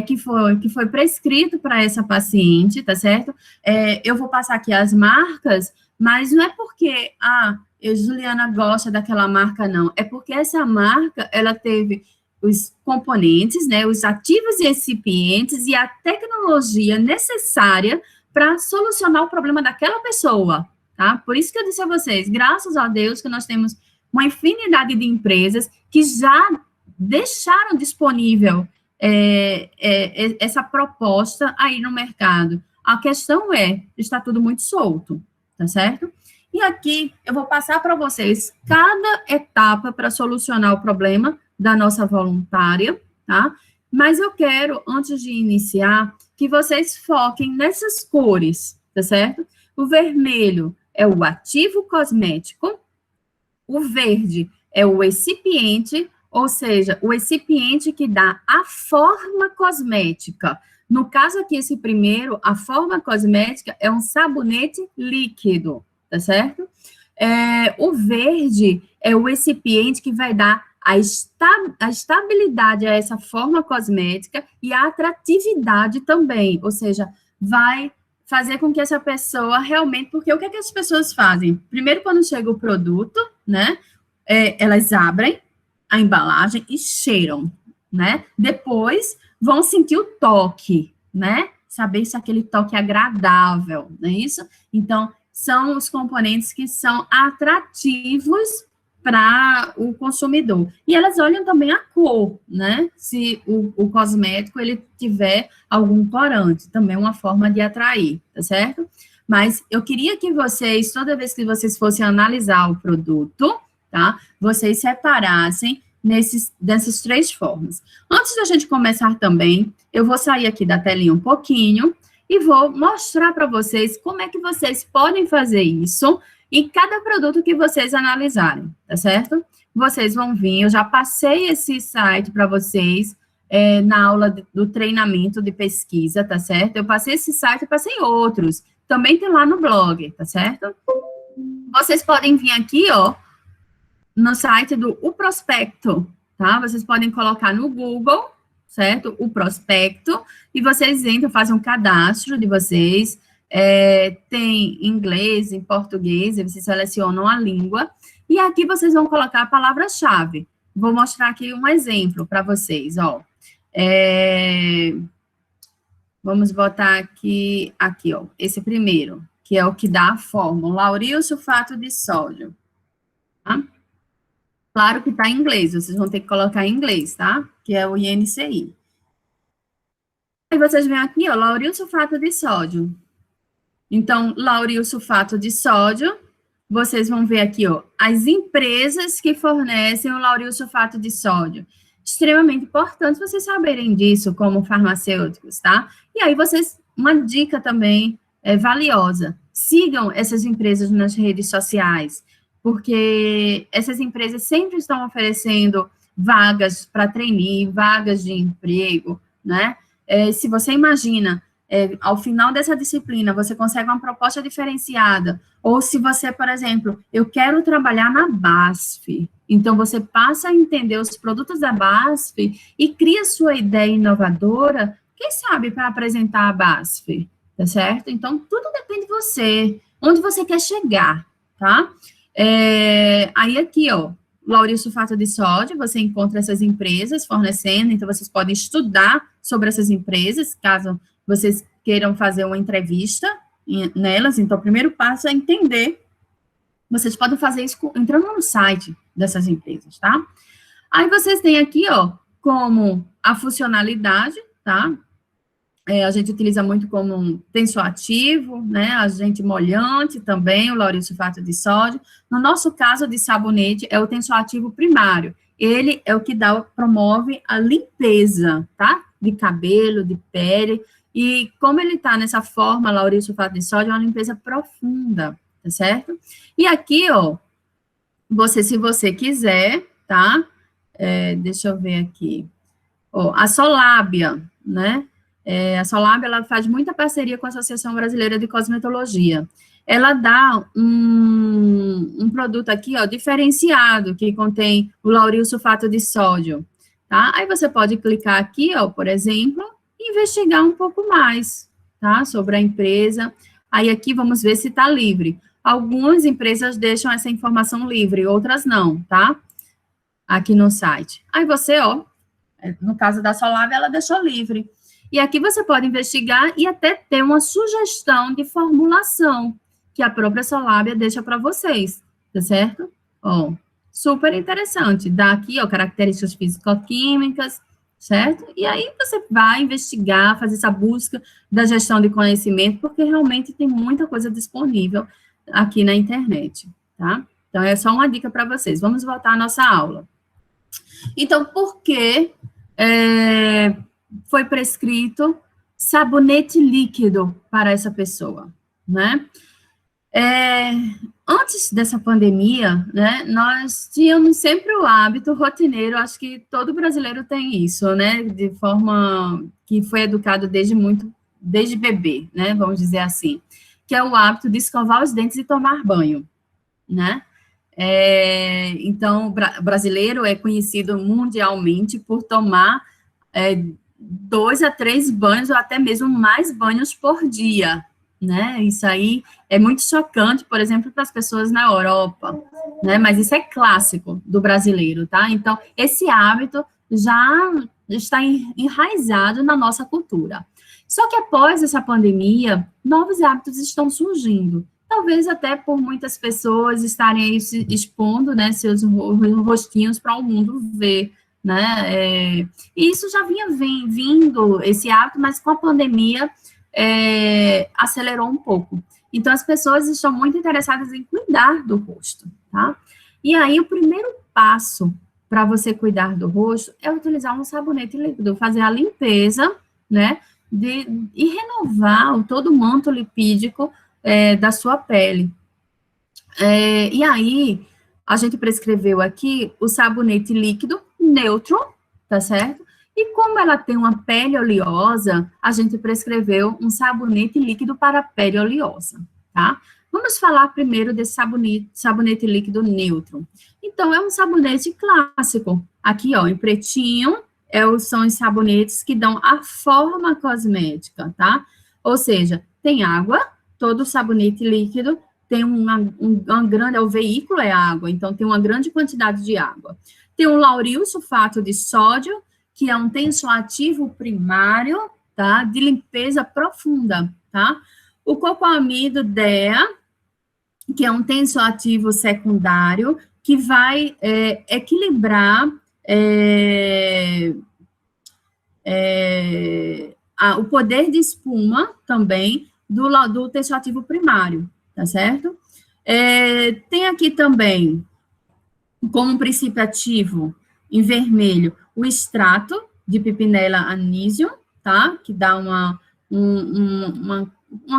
Speaker 1: que foi prescrito para essa paciente, tá certo? Eu vou passar aqui as marcas, mas não é porque, Juliana gosta daquela marca, não. É porque essa marca, ela teve os componentes, né, os ativos e recipientes e a tecnologia necessária para solucionar o problema daquela pessoa, tá? Por isso que eu disse a vocês, graças a Deus que nós temos uma infinidade de empresas que já deixaram disponível essa proposta aí no mercado. A questão está tudo muito solto, tá certo? E aqui eu vou passar para vocês cada etapa para solucionar o problema da nossa voluntária, tá? Mas eu quero, antes de iniciar, que vocês foquem nessas cores, tá certo? O vermelho é o ativo cosmético, o verde é o excipiente, ou seja, o excipiente que dá a forma cosmética. No caso aqui, esse primeiro, a forma cosmética é um sabonete líquido, tá certo? O verde é o excipiente que vai dar a estabilidade a essa forma cosmética e a atratividade também, ou seja, vai fazer com que essa pessoa realmente, porque o que é que as pessoas fazem? Primeiro, quando chega o produto, né, elas abrem a embalagem e cheiram, né? Depois, vão sentir o toque, né? Saber se aquele toque é agradável, não é isso? Então, são os componentes que são atrativos para o consumidor. E elas olham também a cor, né? Se o cosmético, ele tiver algum corante, também é uma forma de atrair, tá certo? Mas eu queria que vocês, toda vez que vocês fossem analisar o produto, tá? Vocês separassem dessas três formas. Antes da gente começar também, eu vou sair aqui da telinha um pouquinho e vou mostrar para vocês como é que vocês podem fazer isso em cada produto que vocês analisarem, tá certo? Vocês vão vir, eu já passei esse site para vocês na aula do treinamento de pesquisa, tá certo? Eu passei esse site e passei outros. Também tem lá no blog, tá certo? Vocês podem vir aqui, ó, no site do O Prospecto, tá? Vocês podem colocar no Google, certo? O Prospecto, e vocês entram, fazem um cadastro de vocês, tem em inglês, em português, e vocês selecionam a língua, e aqui vocês vão colocar a palavra-chave. Vou mostrar aqui um exemplo para vocês, ó. Vamos botar aqui, ó, esse primeiro, que é o que dá a fórmula, lauril sulfato de sódio, tá? Claro que está em inglês, vocês vão ter que colocar em inglês, tá? Que é o INCI. Aí vocês vêm aqui, ó, lauril sulfato de sódio. Então, lauril sulfato de sódio, vocês vão ver aqui, ó, as empresas que fornecem o lauril sulfato de sódio. Extremamente importante vocês saberem disso como farmacêuticos, tá? E aí vocês, uma dica também valiosa, sigam essas empresas nas redes sociais, porque essas empresas sempre estão oferecendo vagas para trainee, vagas de emprego, né? Se você imagina, ao final dessa disciplina, você consegue uma proposta diferenciada, ou se você, por exemplo, eu quero trabalhar na BASF, então você passa a entender os produtos da BASF e cria sua ideia inovadora, quem sabe para apresentar a BASF, tá certo? Então, tudo depende de você, onde você quer chegar, tá? Aí aqui, ó, lauril sulfato de sódio, você encontra essas empresas fornecendo, então vocês podem estudar sobre essas empresas, caso vocês queiram fazer uma entrevista nelas. Então, o primeiro passo é entender. Vocês podem fazer isso entrando no site dessas empresas, tá? Aí vocês têm aqui, ó, como a funcionalidade, tá? A gente utiliza muito como um tensoativo, né, agente molhante também, o lauril sulfato de sódio. No nosso caso de sabonete, é o tensoativo primário. Ele é o que promove a limpeza, tá? De cabelo, de pele. E como ele tá nessa forma, lauril sulfato de sódio, é uma limpeza profunda, tá certo? E aqui, ó, se você quiser, tá? Deixa eu ver aqui. Ó, a Solábia, né? A Solábia, ela faz muita parceria com a Associação Brasileira de Cosmetologia. Ela dá um produto aqui, ó, diferenciado, que contém o lauril sulfato de sódio, tá? Aí você pode clicar aqui, ó, por exemplo, e investigar um pouco mais, tá? Sobre a empresa. Aí aqui vamos ver se está livre. Algumas empresas deixam essa informação livre, outras não, tá? Aqui no site. Aí você, ó, no caso da Solábia, ela deixou livre. E aqui você pode investigar e até ter uma sugestão de formulação que a própria Solábia deixa para vocês, tá certo? Ó, super interessante. Dá aqui, ó, características físico-químicas, certo? E aí você vai investigar, fazer essa busca da gestão de conhecimento, porque realmente tem muita coisa disponível aqui na internet, tá? Então, é só uma dica para vocês. Vamos voltar à nossa aula. Então, por que foi prescrito sabonete líquido para essa pessoa, né? Antes dessa pandemia, né, nós tínhamos sempre o hábito rotineiro, acho que todo brasileiro tem isso, né, de forma que foi educado desde bebê, né, vamos dizer assim, que é o hábito de escovar os dentes e tomar banho, né. Então, o brasileiro é conhecido mundialmente por tomar 2 a 3 banhos, ou até mesmo mais banhos por dia, né? Isso aí é muito chocante, por exemplo, para as pessoas na Europa, né? Mas isso é clássico do brasileiro, tá? Então, esse hábito já está enraizado na nossa cultura. Só que após essa pandemia, novos hábitos estão surgindo. Talvez até por muitas pessoas estarem aí se expondo, né, seus rostinhos para o mundo ver, né? E isso já vinha vindo, esse hábito, mas com a pandemia acelerou um pouco. Então, as pessoas estão muito interessadas em cuidar do rosto, tá? E aí, o primeiro passo para você cuidar do rosto é utilizar um sabonete líquido, fazer a limpeza, né? E renovar todo o manto lipídico da sua pele. E aí, a gente prescreveu aqui o sabonete líquido neutro, tá certo? E como ela tem uma pele oleosa, a gente prescreveu um sabonete líquido para pele oleosa, tá? Vamos falar primeiro desse sabonete líquido neutro. Então, é um sabonete clássico. Aqui, ó, em pretinho, são os sabonetes que dão a forma cosmética, tá? Ou seja, tem água, todo sabonete líquido tem uma grande, o veículo é água, então tem uma grande quantidade de água. Tem o lauril sulfato de sódio, que é um tensoativo primário, tá? De limpeza profunda, tá? O copoamido DEA, que é um tensoativo secundário, que vai equilibrar o poder de espuma também do tensoativo primário, tá certo? Tem aqui também, como princípio ativo, em vermelho, o extrato de Pipinella anisium, tá? Que dá uma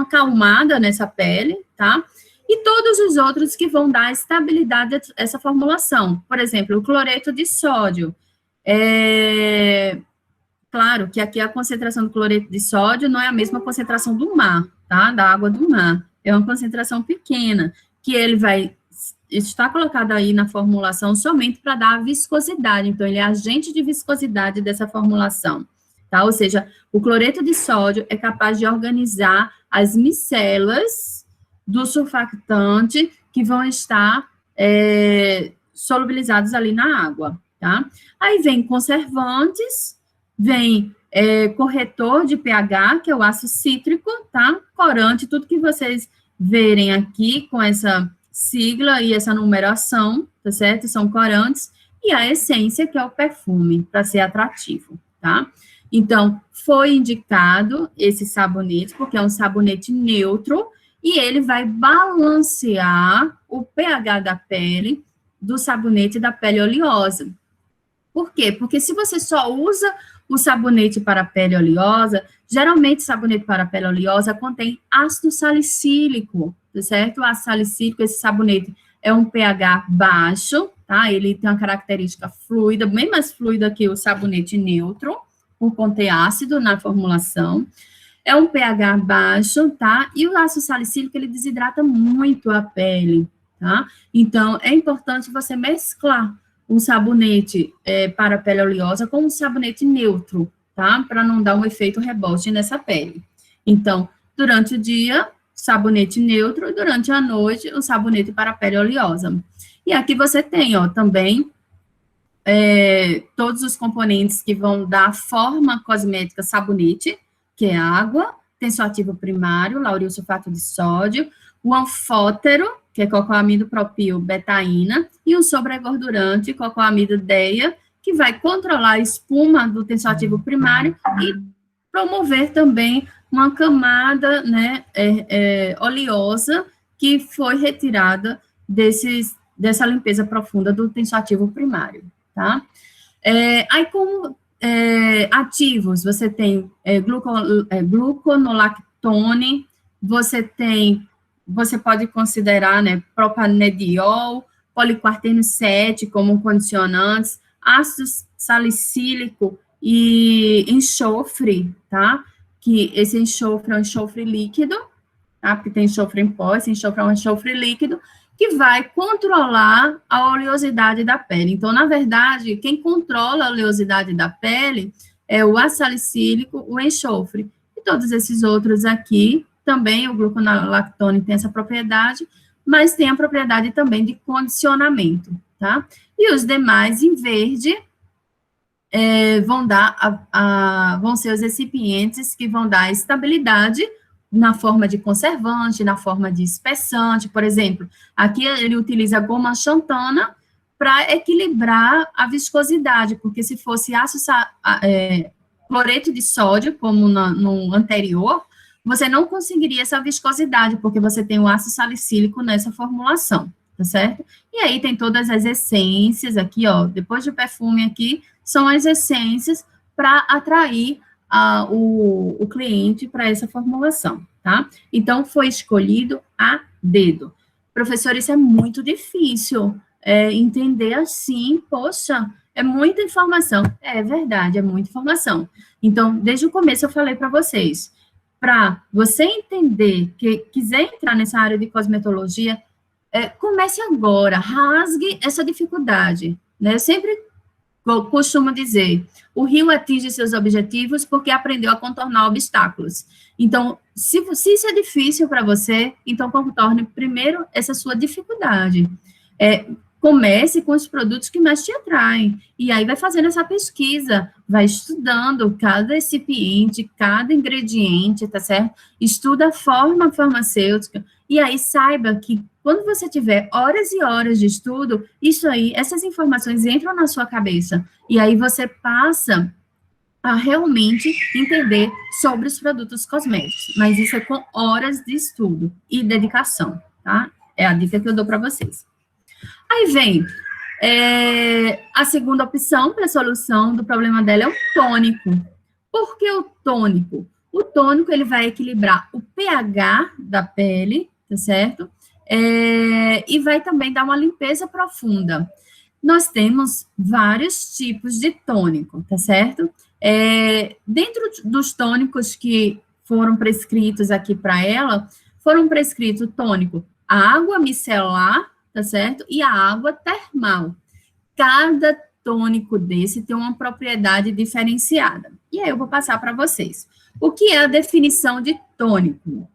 Speaker 1: acalmada nessa pele, tá? E todos os outros que vão dar estabilidade a essa formulação. Por exemplo, o cloreto de sódio. Claro que aqui a concentração do cloreto de sódio não é a mesma concentração do mar, tá? Da água do mar. É uma concentração pequena, que ele vai estar colocado aí na formulação somente para dar a viscosidade. Então, ele é agente de viscosidade dessa formulação, tá? Ou seja, o cloreto de sódio é capaz de organizar as micelas do surfactante que vão estar solubilizados ali na água, tá? Aí vem conservantes, vem corretor de pH, que é o ácido cítrico, tá? Corante, tudo que vocês verem aqui com essa sigla e essa numeração, tá certo? São corantes, e a essência, que é o perfume, para ser atrativo, tá? Então, foi indicado esse sabonete, porque é um sabonete neutro, e ele vai balancear o pH da pele do sabonete da pele oleosa. Por quê? Porque se você só usa o sabonete para pele oleosa, geralmente sabonete para pele oleosa contém ácido salicílico, tá certo? O ácido salicílico, esse sabonete é um pH baixo, tá? Ele tem uma característica fluida, bem mais fluida que o sabonete neutro, por conter ácido na formulação. É um pH baixo, tá? E o ácido salicílico, ele desidrata muito a pele, tá? Então, é importante você mesclar um sabonete para pele oleosa com um sabonete neutro, tá? Para não dar um efeito rebote nessa pele. Então, durante o dia, sabonete neutro, durante a noite, o sabonete para pele oleosa. E aqui você tem, ó, também todos os componentes que vão dar forma cosmética sabonete, que é água, tensoativo primário, lauril sulfato de sódio, o anfótero, que é cocoamido propil betaína, e um sobregordurante, cocoamido DEA, que vai controlar a espuma do tensoativo primário e promover também uma camada, né, oleosa que foi retirada dessa limpeza profunda do tensoativo primário, tá? Aí, como ativos, você tem gluconolactone, você pode considerar, né, propanediol, poliquarteno 7 como condicionantes, ácido salicílico e enxofre, tá? Que esse enxofre é um enxofre líquido, tá? Porque tem enxofre em pó, esse enxofre é um enxofre líquido, que vai controlar a oleosidade da pele. Então, na verdade, quem controla a oleosidade da pele é o ácido salicílico, o enxofre. E todos esses outros aqui, também o gluconolactone tem essa propriedade, mas tem a propriedade também de condicionamento, tá? E os demais, em verde, vão ser os recipientes que vão dar estabilidade na forma de conservante, na forma de espessante, por exemplo. Aqui ele utiliza goma xantana para equilibrar a viscosidade, porque se fosse cloreto de sódio, como no anterior, você não conseguiria essa viscosidade, porque você tem o ácido salicílico nessa formulação, tá certo? E aí tem todas as essências aqui, ó, depois do perfume aqui, são as essências para atrair o cliente para essa formulação, tá? Então, foi escolhido a dedo. Professor, isso é muito difícil entender assim, poxa, é muita informação. É verdade, é muita informação. Então, desde o começo eu falei para vocês, para você entender que quiser entrar nessa área de cosmetologia, comece agora, rasgue essa dificuldade, né? Eu sempre costumo dizer, o rio atinge seus objetivos porque aprendeu a contornar obstáculos. Então, se isso é difícil para você, então contorne primeiro essa sua dificuldade. Comece com os produtos que mais te atraem, e aí vai fazendo essa pesquisa, vai estudando cada recipiente, cada ingrediente, tá certo? Estuda a forma farmacêutica, e aí saiba que quando você tiver horas e horas de estudo, essas informações entram na sua cabeça, e aí você passa a realmente entender sobre os produtos cosméticos, mas isso é com horas de estudo e dedicação, tá? É a dica que eu dou para vocês. Aí vem a segunda opção para a solução do problema dela é o tônico. Por que o tônico? O tônico, ele vai equilibrar o pH da pele, tá certo? E vai também dar uma limpeza profunda. Nós temos vários tipos de tônico, tá certo? Dentro dos tônicos que foram prescritos aqui para ela, foram prescritos o tônico, a água micelar, tá certo? E a água termal. Cada tônico desse tem uma propriedade diferenciada. E aí eu vou passar para vocês. O que é a definição de tônico?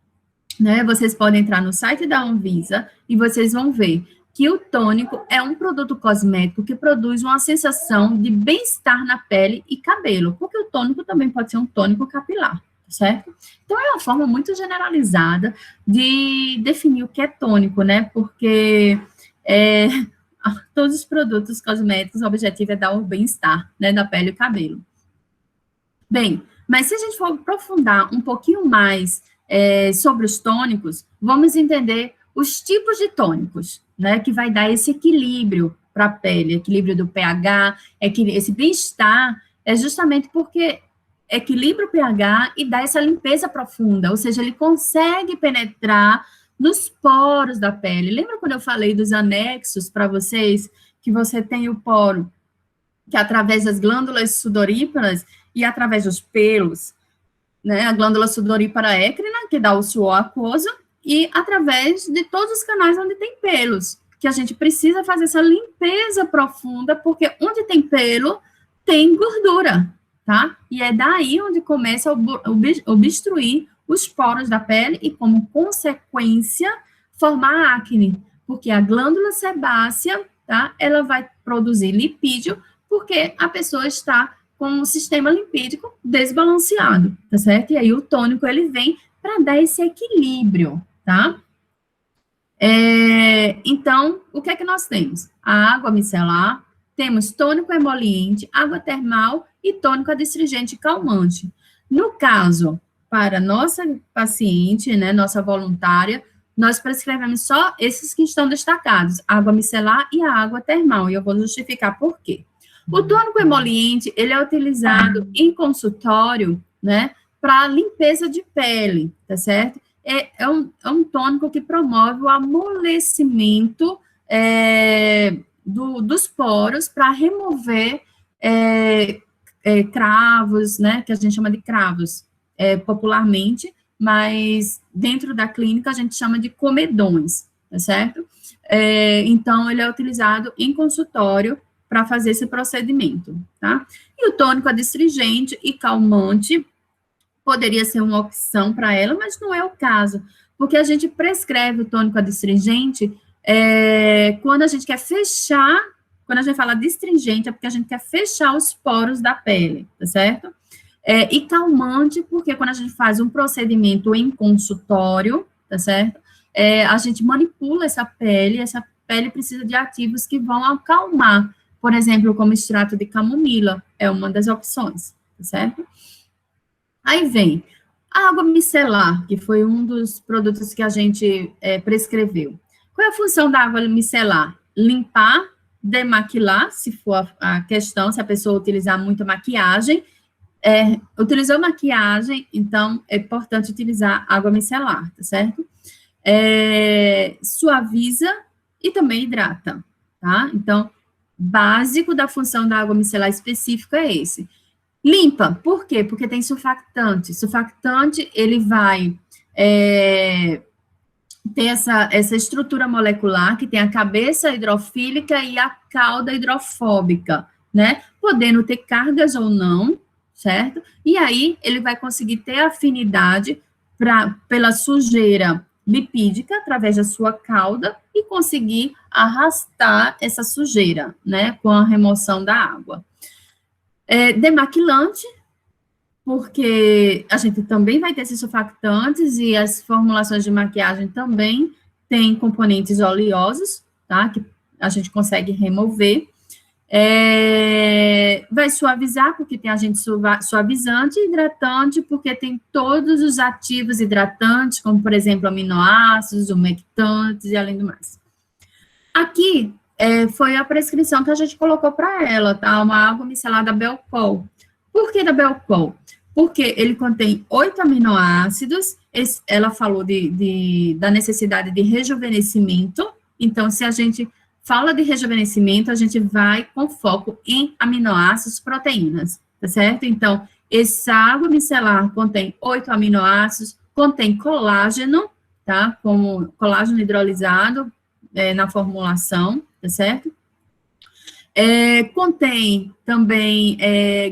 Speaker 1: Né? Vocês podem entrar no site da Anvisa e vocês vão ver que o tônico é um produto cosmético que produz uma sensação de bem-estar na pele e cabelo, porque o tônico também pode ser um tônico capilar, certo? Então, é uma forma muito generalizada de definir o que é tônico, né? Porque todos os produtos cosméticos, o objetivo é dar o bem-estar, né, da pele e cabelo. Bem, mas se a gente for aprofundar um pouquinho mais sobre os tônicos, vamos entender os tipos de tônicos, né, que vai dar esse equilíbrio para a pele, equilíbrio do pH, esse bem-estar, é justamente porque equilibra o pH e dá essa limpeza profunda, ou seja, ele consegue penetrar nos poros da pele. Lembra quando eu falei dos anexos para vocês, que você tem o poro, que através das glândulas sudoríparas e através dos pelos, né, a glândula sudorípara écrina, que dá o suor aquoso, e através de todos os canais onde tem pelos, que a gente precisa fazer essa limpeza profunda, porque onde tem pelo, tem gordura, tá? E é daí onde começa a obstruir os poros da pele e, como consequência, formar acne, porque a glândula sebácea, tá? Ela vai produzir lipídio, porque a pessoa está com um sistema lipídico desbalanceado, tá certo? E aí o tônico, ele vem para dar esse equilíbrio, tá? Então, o que é que nós temos? A água micelar, temos tônico emoliente, água termal e tônico adstringente e calmante. No caso, para nossa paciente, né, nossa voluntária, nós prescrevemos só esses que estão destacados, água micelar e a água termal, e eu vou justificar por quê. O tônico emoliente, ele é utilizado em consultório, né, para limpeza de pele, tá certo? É um tônico que promove o amolecimento dos poros para remover cravos, né, que a gente chama de cravos popularmente, mas dentro da clínica a gente chama de comedões, tá certo? Então, ele é utilizado em consultório para fazer esse procedimento, tá? E o tônico adstringente e calmante poderia ser uma opção para ela, mas não é o caso, porque a gente prescreve o tônico adstringente quando a gente quer fechar, quando a gente fala adstringente, é porque a gente quer fechar os poros da pele, tá certo? E calmante, porque quando a gente faz um procedimento em consultório, tá certo? A gente manipula essa pele precisa de ativos que vão acalmar, por exemplo, como extrato de camomila, é uma das opções, tá certo? Aí vem a água micelar, que foi um dos produtos que a gente prescreveu. Qual é a função da água micelar? Limpar, demaquilar, se for a questão, se a pessoa utilizar muita maquiagem. Utilizou maquiagem, então é importante utilizar água micelar, tá certo? Suaviza e também hidrata, tá? Então, básico da função da água micelar específica é esse. Limpa, por quê? Porque tem surfactante. Surfactante, ele vai ter essa estrutura molecular que tem a cabeça hidrofílica e a cauda hidrofóbica, né? Podendo ter cargas ou não, certo? E aí, ele vai conseguir ter afinidade pela sujeira lipídica, através da sua cauda, e conseguir arrastar essa sujeira, né? Com a remoção da água. Demaquilante, porque a gente também vai ter esses surfactantes e as formulações de maquiagem também têm componentes oleosos, tá? Que a gente consegue remover. Vai suavizar, porque tem agente suavizante, e hidratante, porque tem todos os ativos hidratantes, como, por exemplo, aminoácidos, umectantes e além do mais. Aqui, foi a prescrição que a gente colocou para ela, tá? Uma água micelar da Belcol. Por que da Belcol? Porque ele contém 8 aminoácidos, ela falou da necessidade de rejuvenescimento, então, se a gente fala de rejuvenescimento, a gente vai com foco em aminoácidos, proteínas, tá certo? Então, essa água micelar contém 8 aminoácidos, contém colágeno, tá? Como colágeno hidrolisado na formulação, tá certo? Contém também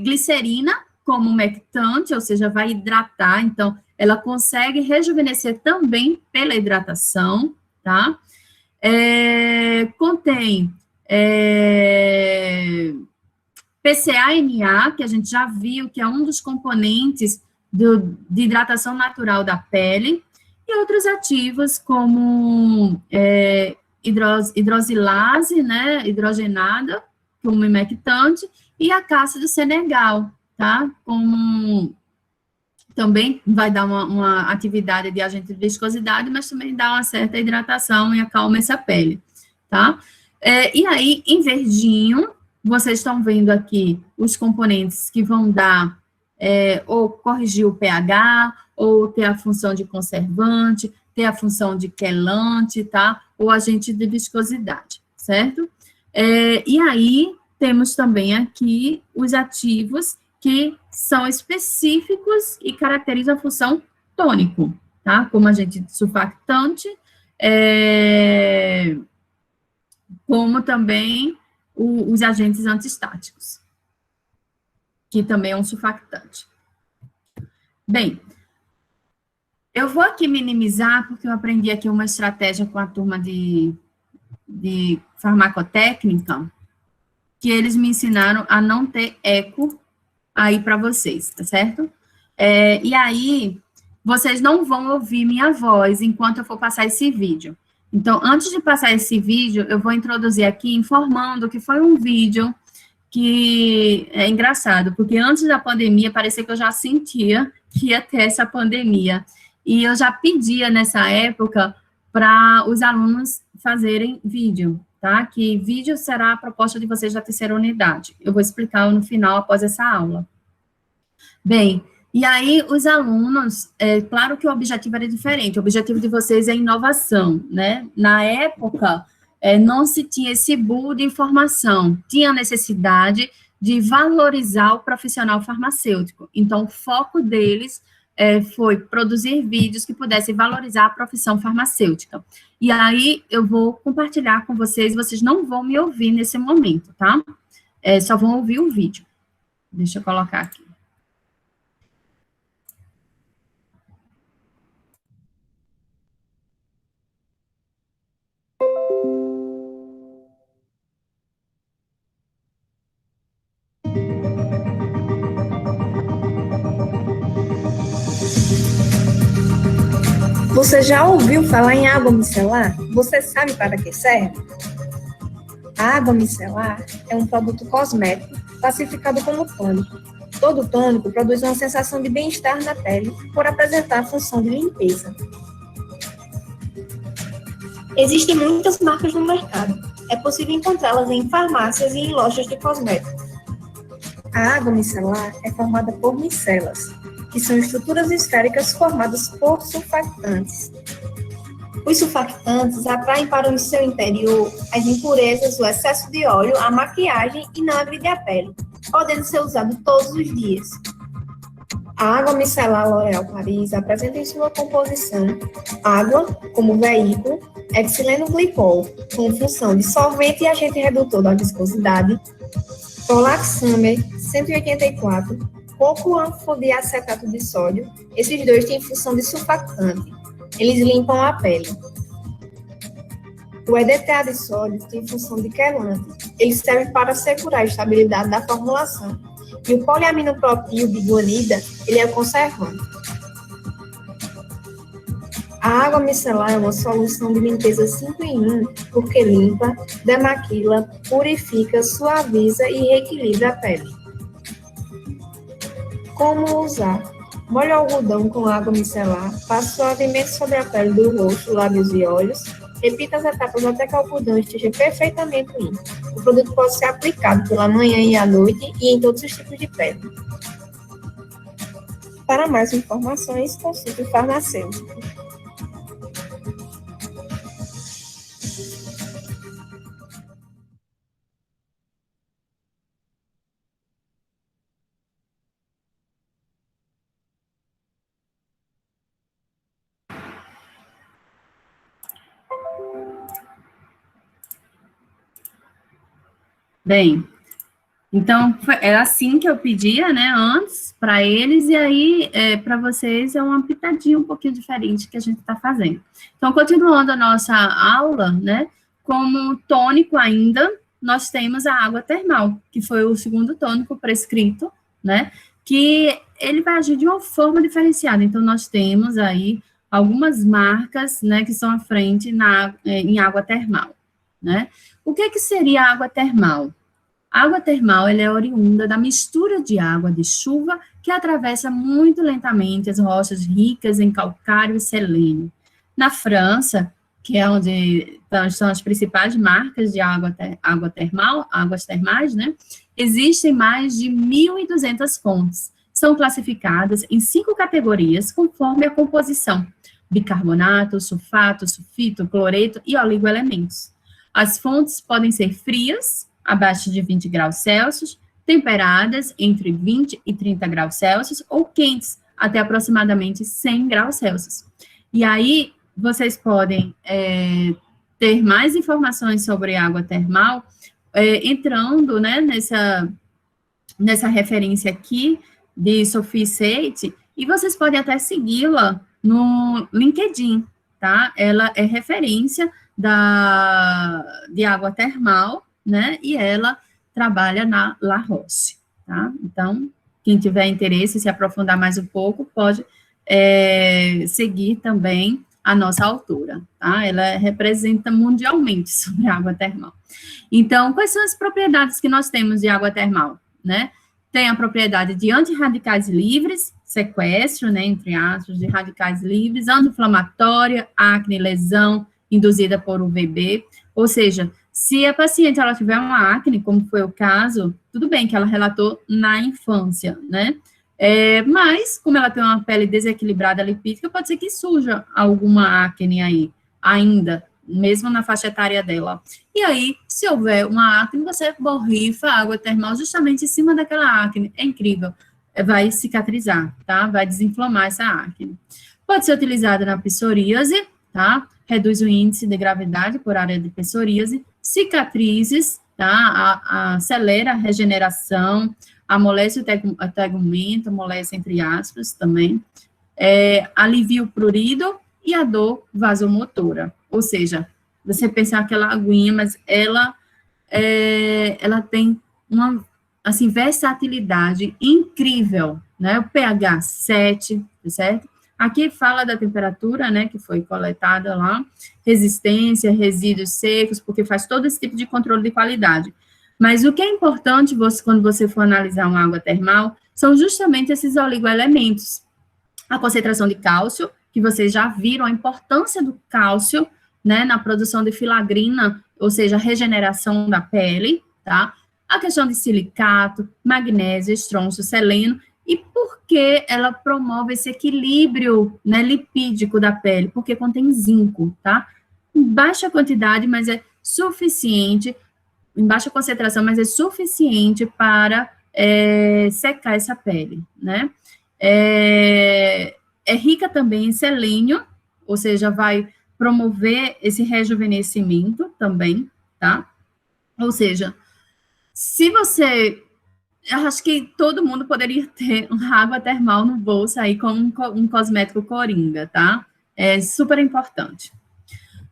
Speaker 1: glicerina como umectante, ou seja, vai hidratar, então, ela consegue rejuvenescer também pela hidratação, tá? Contém PCA-NA, que a gente já viu que é um dos componentes de hidratação natural da pele, e outros ativos como hidrosilase, né, hidrogenada, como umectante, e a casca do Senegal, tá? Como também vai dar uma atividade de agente de viscosidade, mas também dá uma certa hidratação e acalma essa pele, tá? E aí, em verdinho, vocês estão vendo aqui os componentes que vão dar, ou corrigir o pH, ou ter a função de conservante, ter a função de quelante, tá? Ou agente de viscosidade, certo? E aí, temos também aqui os ativos que são específicos e caracterizam a função tônico, tá? Como agente surfactante, como também os agentes antistáticos, que também é um surfactante. Bem, eu vou aqui minimizar, porque eu aprendi aqui uma estratégia com a turma de farmacotécnica, que eles me ensinaram a não ter eco aí para vocês, tá certo? E aí, vocês não vão ouvir minha voz enquanto eu for passar esse vídeo. Então, antes de passar esse vídeo, eu vou introduzir aqui informando que foi um vídeo que é engraçado, porque antes da pandemia, parecia que eu já sentia que ia ter essa pandemia. E eu já pedia nessa época para os alunos fazerem vídeo, tá? Que vídeo será a proposta de vocês da terceira unidade. Eu vou explicar no final, após essa aula. Bem, e aí os alunos, claro que o objetivo era diferente, o objetivo de vocês é inovação, né? Na época, não se tinha esse boom de informação, tinha necessidade de valorizar o profissional farmacêutico. Então, o foco deles foi produzir vídeos que pudessem valorizar a profissão farmacêutica. E aí, eu vou compartilhar com vocês, vocês não vão me ouvir nesse momento, tá? Só vão ouvir o vídeo. Deixa eu colocar aqui.
Speaker 2: Você já ouviu falar em água micelar? Você sabe para que serve? A água micelar é um produto cosmético classificado como tônico. Todo tônico produz uma sensação de bem-estar na pele por apresentar a função de limpeza. Existem muitas marcas no mercado. É possível encontrá-las em farmácias e em lojas de cosméticos. A água micelar é formada por micelas, que são estruturas esféricas formadas por surfactantes. Os surfactantes atraem para o seu interior as impurezas, o excesso de óleo, a maquiagem e não agridem a pele, podendo ser usado todos os dias. A água micelar L'Oréal Paris apresenta em sua composição água como veículo, exileno glicol, com função de solvente e agente redutor da viscosidade, Polaxamer 184, cocoanfodiacetato de sódio. Esses dois têm função de surfactante. Eles limpam a pele. O EDTA de sódio tem função de quelante. Ele serve para assegurar a estabilidade da formulação. E o poliaminopropil de guanida, ele é conservante. A água micelar é uma solução de limpeza 5 em 1, porque limpa, demaquila, purifica, suaviza e reequilibra a pele. Como usar? Molhe o algodão com água micelar, passe suavemente sobre a pele do rosto, lábios e olhos. Repita as etapas até que o algodão esteja perfeitamente limpo. O produto pode ser aplicado pela manhã e à noite e em todos os tipos de pele. Para mais informações, consulte o farmacêutico.
Speaker 1: Bem, então, era assim que eu pedia, né, antes, para eles, e aí, para vocês, é uma pitadinha um pouquinho diferente que a gente está fazendo. Então, continuando a nossa aula, né, como tônico ainda, nós temos a água termal, que foi o segundo tônico prescrito, né, que ele vai agir de uma forma diferenciada. Então, nós temos aí algumas marcas, né, que estão à frente em água termal, né. O que seria a água termal? A água termal ela é oriunda da mistura de água de chuva que atravessa muito lentamente as rochas ricas em calcário e selênio. Na França, que é onde estão as principais marcas de água termal, águas termais, né? Existem mais de 1.200 fontes. São classificadas em 5 categorias conforme a composição: bicarbonato, sulfato, sulfito, cloreto e oligoelementos. As fontes podem ser frias, abaixo de 20 graus Celsius, temperadas entre 20 e 30 graus Celsius, ou quentes, até aproximadamente 100 graus Celsius. E aí, vocês podem ter mais informações sobre água termal, entrando, né, nessa referência aqui de Sophie Seitz, e vocês podem até segui-la no LinkedIn, tá? Ela é referência de água termal, né? E ela trabalha na La Roche, tá? Então, quem tiver interesse, se aprofundar mais um pouco, pode seguir também a nossa autora, tá? Ela representa mundialmente sobre a água termal. Então, quais são as propriedades que nós temos de água termal, né? Tem a propriedade de antirradicais livres, sequestro, né, entre aspas, de radicais livres, anti-inflamatória, acne, lesão induzida por UVB, ou seja, se a paciente ela tiver uma acne, como foi o caso, tudo bem que ela relatou na infância, né? Mas, como ela tem uma pele desequilibrada lipídica, pode ser que surja alguma acne aí, ainda, mesmo na faixa etária dela. E aí, se houver uma acne, você borrifa a água termal justamente em cima daquela acne. É incrível. Vai cicatrizar, tá? Vai desinflamar essa acne. Pode ser utilizada na psoríase, tá? Reduz o índice de gravidade por área de psoríase. Cicatrizes, tá? Acelera a regeneração, amolece o tegumento, amolece entre aspas também. Alivia o prurido e a dor vasomotora. Ou seja, você pensar aquela aguinha, mas ela tem uma, assim, versatilidade incrível, né? O pH 7, certo? Aqui fala da temperatura, né, que foi coletada lá, resistência, resíduos secos, porque faz todo esse tipo de controle de qualidade. Mas o que é importante quando você for analisar uma água termal são justamente esses oligoelementos. A concentração de cálcio, que vocês já viram a importância do cálcio, né, na produção de filagrina, ou seja, a regeneração da pele, tá? A questão de silicato, magnésio, estronço, selênio, e por que ela promove esse equilíbrio, né, lipídico da pele? Porque contém zinco, tá? Em baixa quantidade, mas é suficiente, em baixa concentração, mas é suficiente para secar essa pele, né? É rica também em selênio, ou seja, vai promover esse rejuvenescimento também, tá? Ou seja, se você... Eu acho que todo mundo poderia ter uma água termal no bolso aí como um cosmético coringa, tá? É super importante.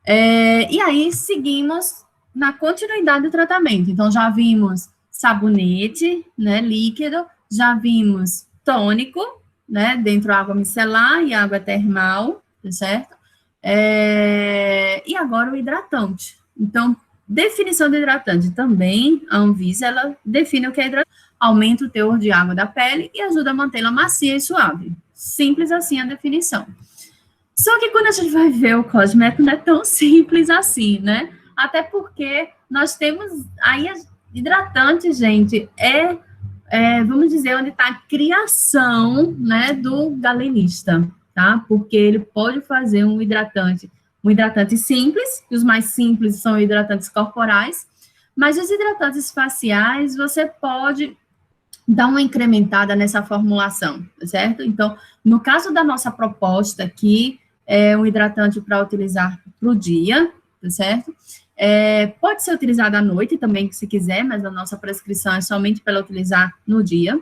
Speaker 1: E aí, seguimos na continuidade do tratamento. Então, já vimos sabonete, né, líquido, já vimos tônico, né, dentro da água micelar e água termal, tá certo? E agora o hidratante. Então, definição do hidratante também, a Anvisa, ela define o que é hidratante. Aumenta o teor de água da pele e ajuda a mantê-la macia e suave. Simples assim a definição. Só que quando a gente vai ver o cosmético, não é tão simples assim, né? Até porque nós temos aí hidratante, gente, vamos dizer, onde está a criação, né, do galenista, tá? Porque ele pode fazer um hidratante simples, e os mais simples são hidratantes corporais, mas os hidratantes faciais, você pode dar uma incrementada nessa formulação, certo? Então, no caso da nossa proposta aqui, é um hidratante para utilizar para o dia, certo? Pode ser utilizado à noite também, se quiser, mas a nossa prescrição é somente para utilizar no dia.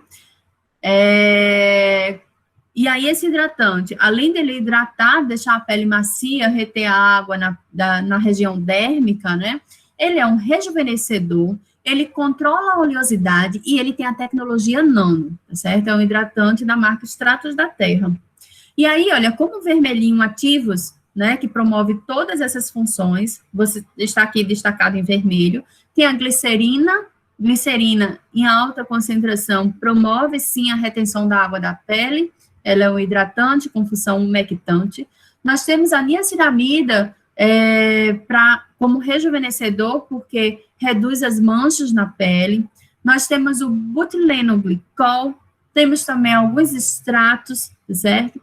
Speaker 1: E aí, esse hidratante, além dele hidratar, deixar a pele macia, reter a água na região dérmica, né? Ele é um rejuvenescedor, ele controla a oleosidade e ele tem a tecnologia nano, tá certo? É um hidratante da marca Stratos da Terra. E aí, olha, como vermelhinho ativos, né, que promove todas essas funções, você está aqui destacado em vermelho, tem a glicerina em alta concentração promove, sim, a retenção da água da pele, ela é um hidratante com função umectante. Nós temos a niacinamida como rejuvenescedor, porque reduz as manchas na pele. Nós temos o butilenoglicol, temos também alguns extratos, certo?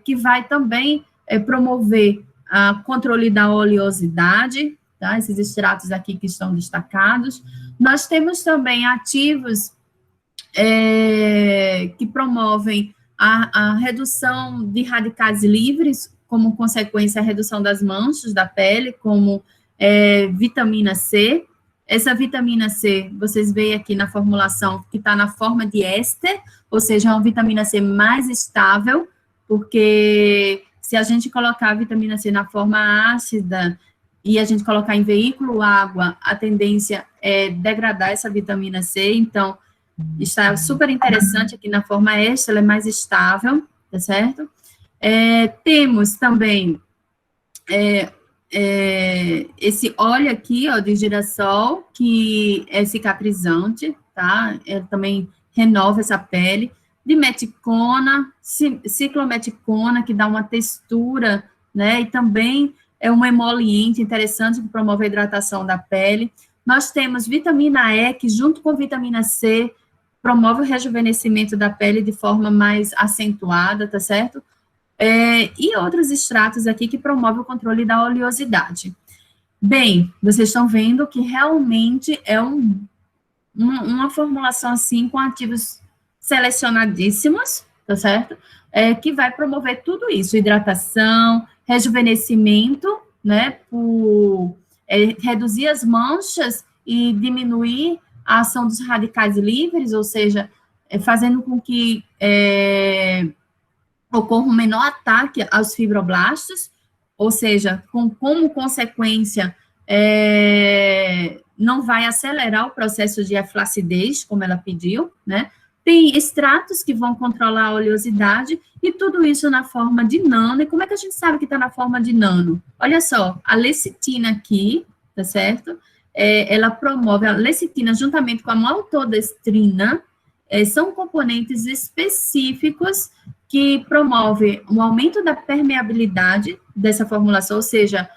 Speaker 1: Que vai também promover o controle da oleosidade, tá? Esses extratos aqui que estão destacados. Nós temos também ativos que promovem a redução de radicais livres, como consequência, a redução das manchas da pele, como vitamina C. Essa vitamina C, vocês veem aqui na formulação, que está na forma de éster, ou seja, é uma vitamina C mais estável, porque se a gente colocar a vitamina C na forma ácida e a gente colocar em veículo água, a tendência é degradar essa vitamina C, então, está super interessante aqui na forma éster, ela é mais estável, tá certo? Temos também esse óleo aqui, ó, de girassol, que é cicatrizante, tá? Também renova essa pele. Dimeticona, ciclometicona, que dá uma textura, né? E também é um emoliente interessante que promove a hidratação da pele. Nós temos vitamina E, que junto com vitamina C, promove o rejuvenescimento da pele de forma mais acentuada, tá certo? E outros extratos aqui que promovem o controle da oleosidade. Bem, vocês estão vendo que realmente é uma formulação assim com ativos selecionadíssimos, tá certo? Que vai promover tudo isso, hidratação, rejuvenescimento, né, por reduzir as manchas e diminuir a ação dos radicais livres, ou seja, fazendo com que ocorra um menor ataque aos fibroblastos, ou seja, como consequência, não vai acelerar o processo de flacidez, como ela pediu, né? Tem extratos que vão controlar a oleosidade, e tudo isso na forma de nano. E como é que a gente sabe que está na forma de nano? Olha só, a lecitina aqui, tá certo? Ela promove a lecitina juntamente com a maltodestrina, são componentes específicos que promovem o aumento da permeabilidade dessa formulação, ou seja,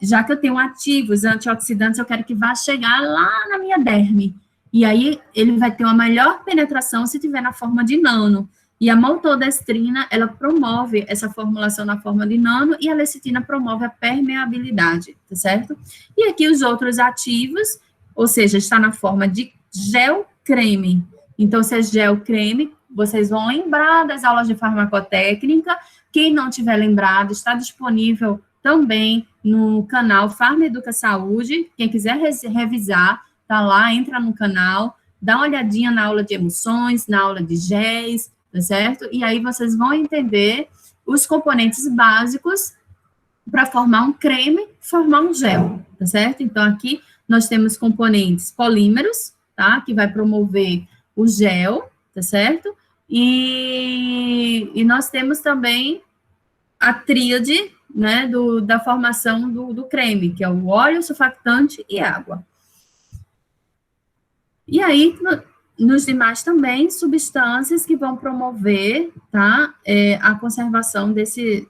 Speaker 1: já que eu tenho ativos antioxidantes, eu quero que vá chegar lá na minha derme. E aí, ele vai ter uma melhor penetração se tiver na forma de nano. E a maltodestrina, ela promove essa formulação na forma de nano, e a lecitina promove a permeabilidade, tá certo? E aqui os outros ativos, ou seja, está na forma de gel-creme. Então, se é gel-creme, vocês vão lembrar das aulas de farmacotécnica. Quem não tiver lembrado, está disponível também no canal Farmeduca Saúde. Quem quiser revisar, tá lá, entra no canal, dá uma olhadinha na aula de emulsões, na aula de géis, tá certo? E aí vocês vão entender os componentes básicos para formar um creme, formar um gel, tá certo? Então, aqui nós temos componentes polímeros, tá? Que vai promover o gel, tá certo? E nós temos também a tríade, né, da formação do creme, que é o óleo, surfactante e água. E aí, nos demais também, substâncias que vão promover, tá, a conservação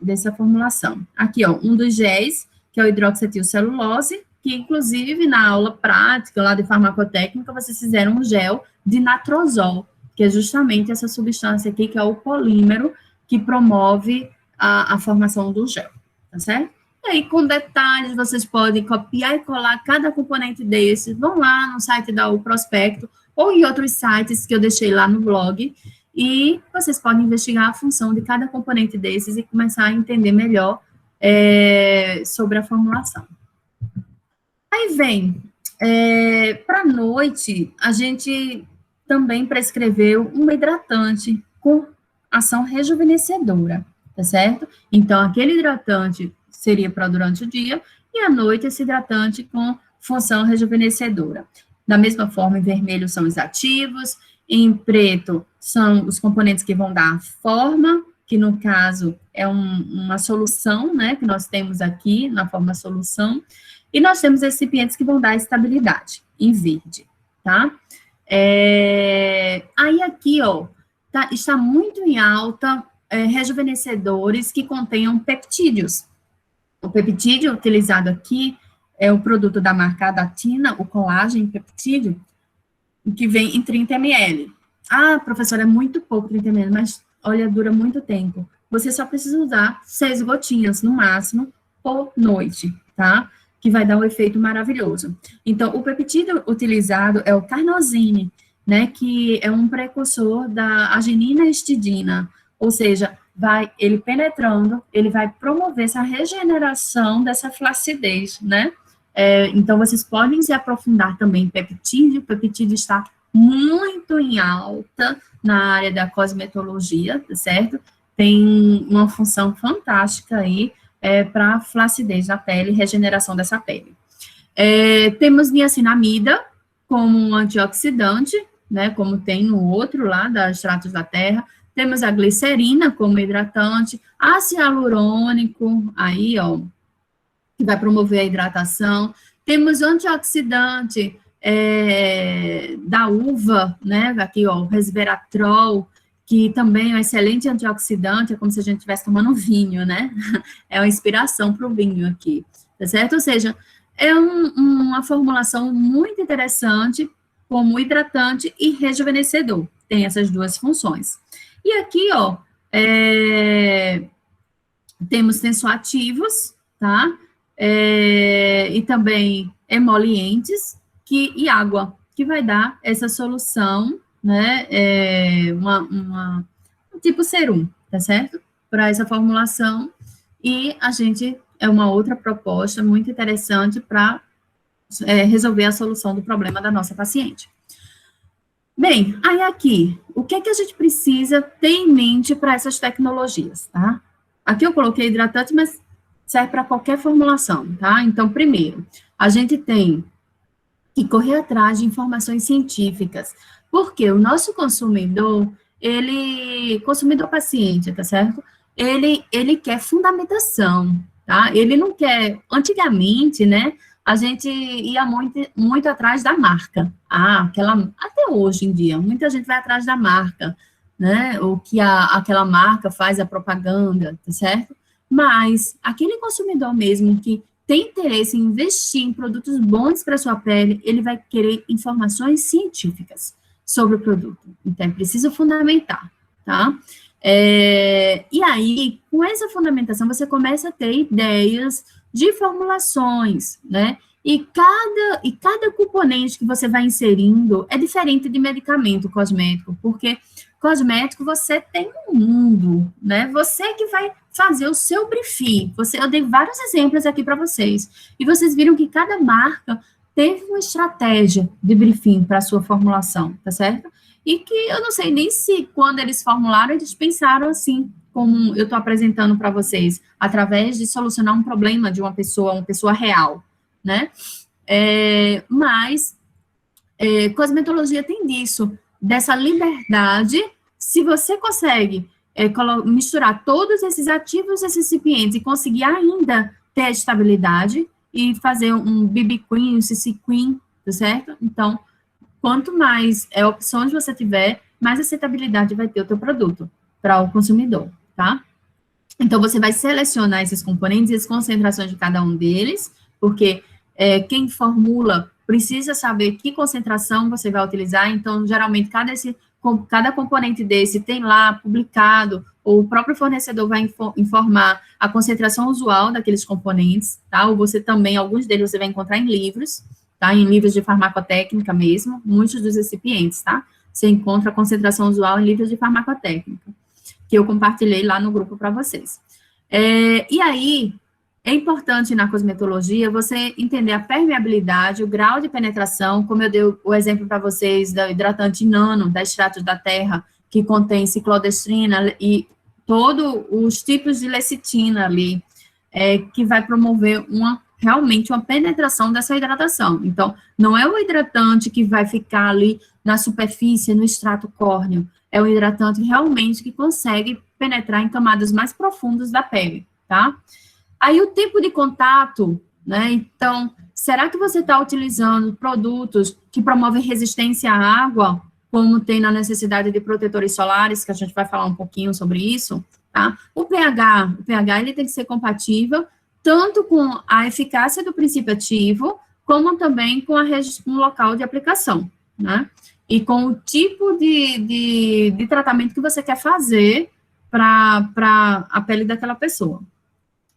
Speaker 1: dessa formulação. Aqui, ó, um dos géis, que é o hidroxetilcelulose, que inclusive na aula prática, lá de farmacotécnica, vocês fizeram um gel de natrozol, que é justamente essa substância aqui, que é o polímero, que promove a formação do gel, tá certo? E aí, com detalhes, vocês podem copiar e colar cada componente desses, vão lá no site da U Prospecto, ou em outros sites que eu deixei lá no blog, e vocês podem investigar a função de cada componente desses e começar a entender melhor sobre a formulação. Aí vem, para a noite, a gente também prescreveu um hidratante com ação rejuvenescedora, tá certo? Então, aquele hidratante seria para durante o dia, e à noite esse hidratante com função rejuvenescedora. Da mesma forma, em vermelho são os ativos, em preto são os componentes que vão dar a forma, que no caso é uma solução, né, que nós temos aqui na forma solução, e nós temos recipientes que vão dar estabilidade, em verde, tá? Aí aqui, ó, está muito em alta rejuvenescedores que contenham peptídeos. O peptídeo utilizado aqui é o produto da marca Adatina, o colágeno peptídeo, que vem em 30 ml. Ah, professora, é muito pouco 30 ml, mas, olha, dura muito tempo. Você só precisa usar 6 gotinhas, no máximo, por noite, tá? Que vai dar um efeito maravilhoso. Então, o peptídeo utilizado é o carnosine, né, que é um precursor da arginina histidina, ou seja, ele penetrando, ele vai promover essa regeneração dessa flacidez, né? Então, vocês podem se aprofundar também em peptídeo. O peptídeo está muito em alta na área da cosmetologia, tá certo? Tem uma função fantástica aí para a flacidez da pele, regeneração dessa pele. Temos niacinamida como um antioxidante, né, como tem no outro lá, da Extratos da Terra. temos a glicerina como hidratante, ácido hialurônico, aí, ó, que vai promover a hidratação. Temos o antioxidante da uva, né, aqui, ó, o resveratrol, que também é um excelente antioxidante, é como se a gente estivesse tomando vinho, né? É uma inspiração para o vinho aqui, tá certo? Ou seja, é uma formulação muito interessante como hidratante e rejuvenescedor. Tem essas duas funções. E aqui, ó, temos tensoativos, tá? E também emolientes e água, que vai dar essa solução, né? Um tipo serum, tá certo? Para essa formulação. E a gente é uma outra proposta muito interessante para resolver a solução do problema da nossa paciente. Bem, aí aqui, o que é que a gente precisa ter em mente para essas tecnologias, tá? Aqui eu coloquei hidratante, mas serve para qualquer formulação, tá? Então, primeiro, a gente tem que correr atrás de informações científicas, porque o nosso consumidor, consumidor paciente, tá certo? Ele quer fundamentação, tá? Ele não quer, antigamente, né, a gente ia muito atrás da marca. Até hoje em dia, muita gente vai atrás da marca, né? O que aquela marca faz a propaganda, tá certo? Mas aquele consumidor mesmo que tem interesse em investir em produtos bons para sua pele, ele vai querer informações científicas sobre o produto. Então, é preciso fundamentar, tá? E aí, com essa fundamentação, você começa a ter ideias de formulações, né? E cada componente que você vai inserindo é diferente de medicamento cosmético, porque cosmético você tem um mundo, né? Você que vai fazer o seu briefing. Eu dei vários exemplos aqui para vocês. E vocês viram que cada marca teve uma estratégia de briefing para a sua formulação, tá certo? E que eu não sei nem se quando eles formularam, eles pensaram assim, como eu estou apresentando para vocês, através de solucionar um problema de uma pessoa real, né? Mas cosmetologia tem disso, dessa liberdade, se você consegue misturar todos esses ativos, esses recipientes, e conseguir ainda ter a estabilidade, e fazer um BB Cream, um CC Cream, tá certo? Então, quanto mais opções você tiver, mais aceitabilidade vai ter o teu produto para o consumidor, tá? Então, você vai selecionar esses componentes e as concentrações de cada um deles, porque quem formula precisa saber que concentração você vai utilizar, então, geralmente, cada componente desse tem lá publicado, ou o próprio fornecedor vai informar a concentração usual daqueles componentes, tá? Ou você também, alguns deles você vai encontrar em livros, tá? Em livros de farmacotécnica mesmo, muitos dos recipientes, tá? Você encontra a concentração usual em livros de farmacotécnica, que eu compartilhei lá no grupo para vocês. E aí, é importante na cosmetologia você entender a permeabilidade, o grau de penetração, como eu dei o exemplo para vocês do hidratante nano, da extratos da terra, que contém ciclodestrina e todos os tipos de lecitina ali, que vai promover realmente uma penetração dessa hidratação. Então, não é o hidratante que vai ficar ali na superfície, no extrato córneo, é o hidratante realmente que consegue penetrar em camadas mais profundas da pele, tá? Aí, o tipo de contato, né? Então, será que você está utilizando produtos que promovem resistência à água, como tem na necessidade de protetores solares, que a gente vai falar um pouquinho sobre isso, tá? O pH ele tem que ser compatível tanto com a eficácia do princípio ativo, como também com o local de aplicação, né? E com o tipo de tratamento que você quer fazer para a pele daquela pessoa.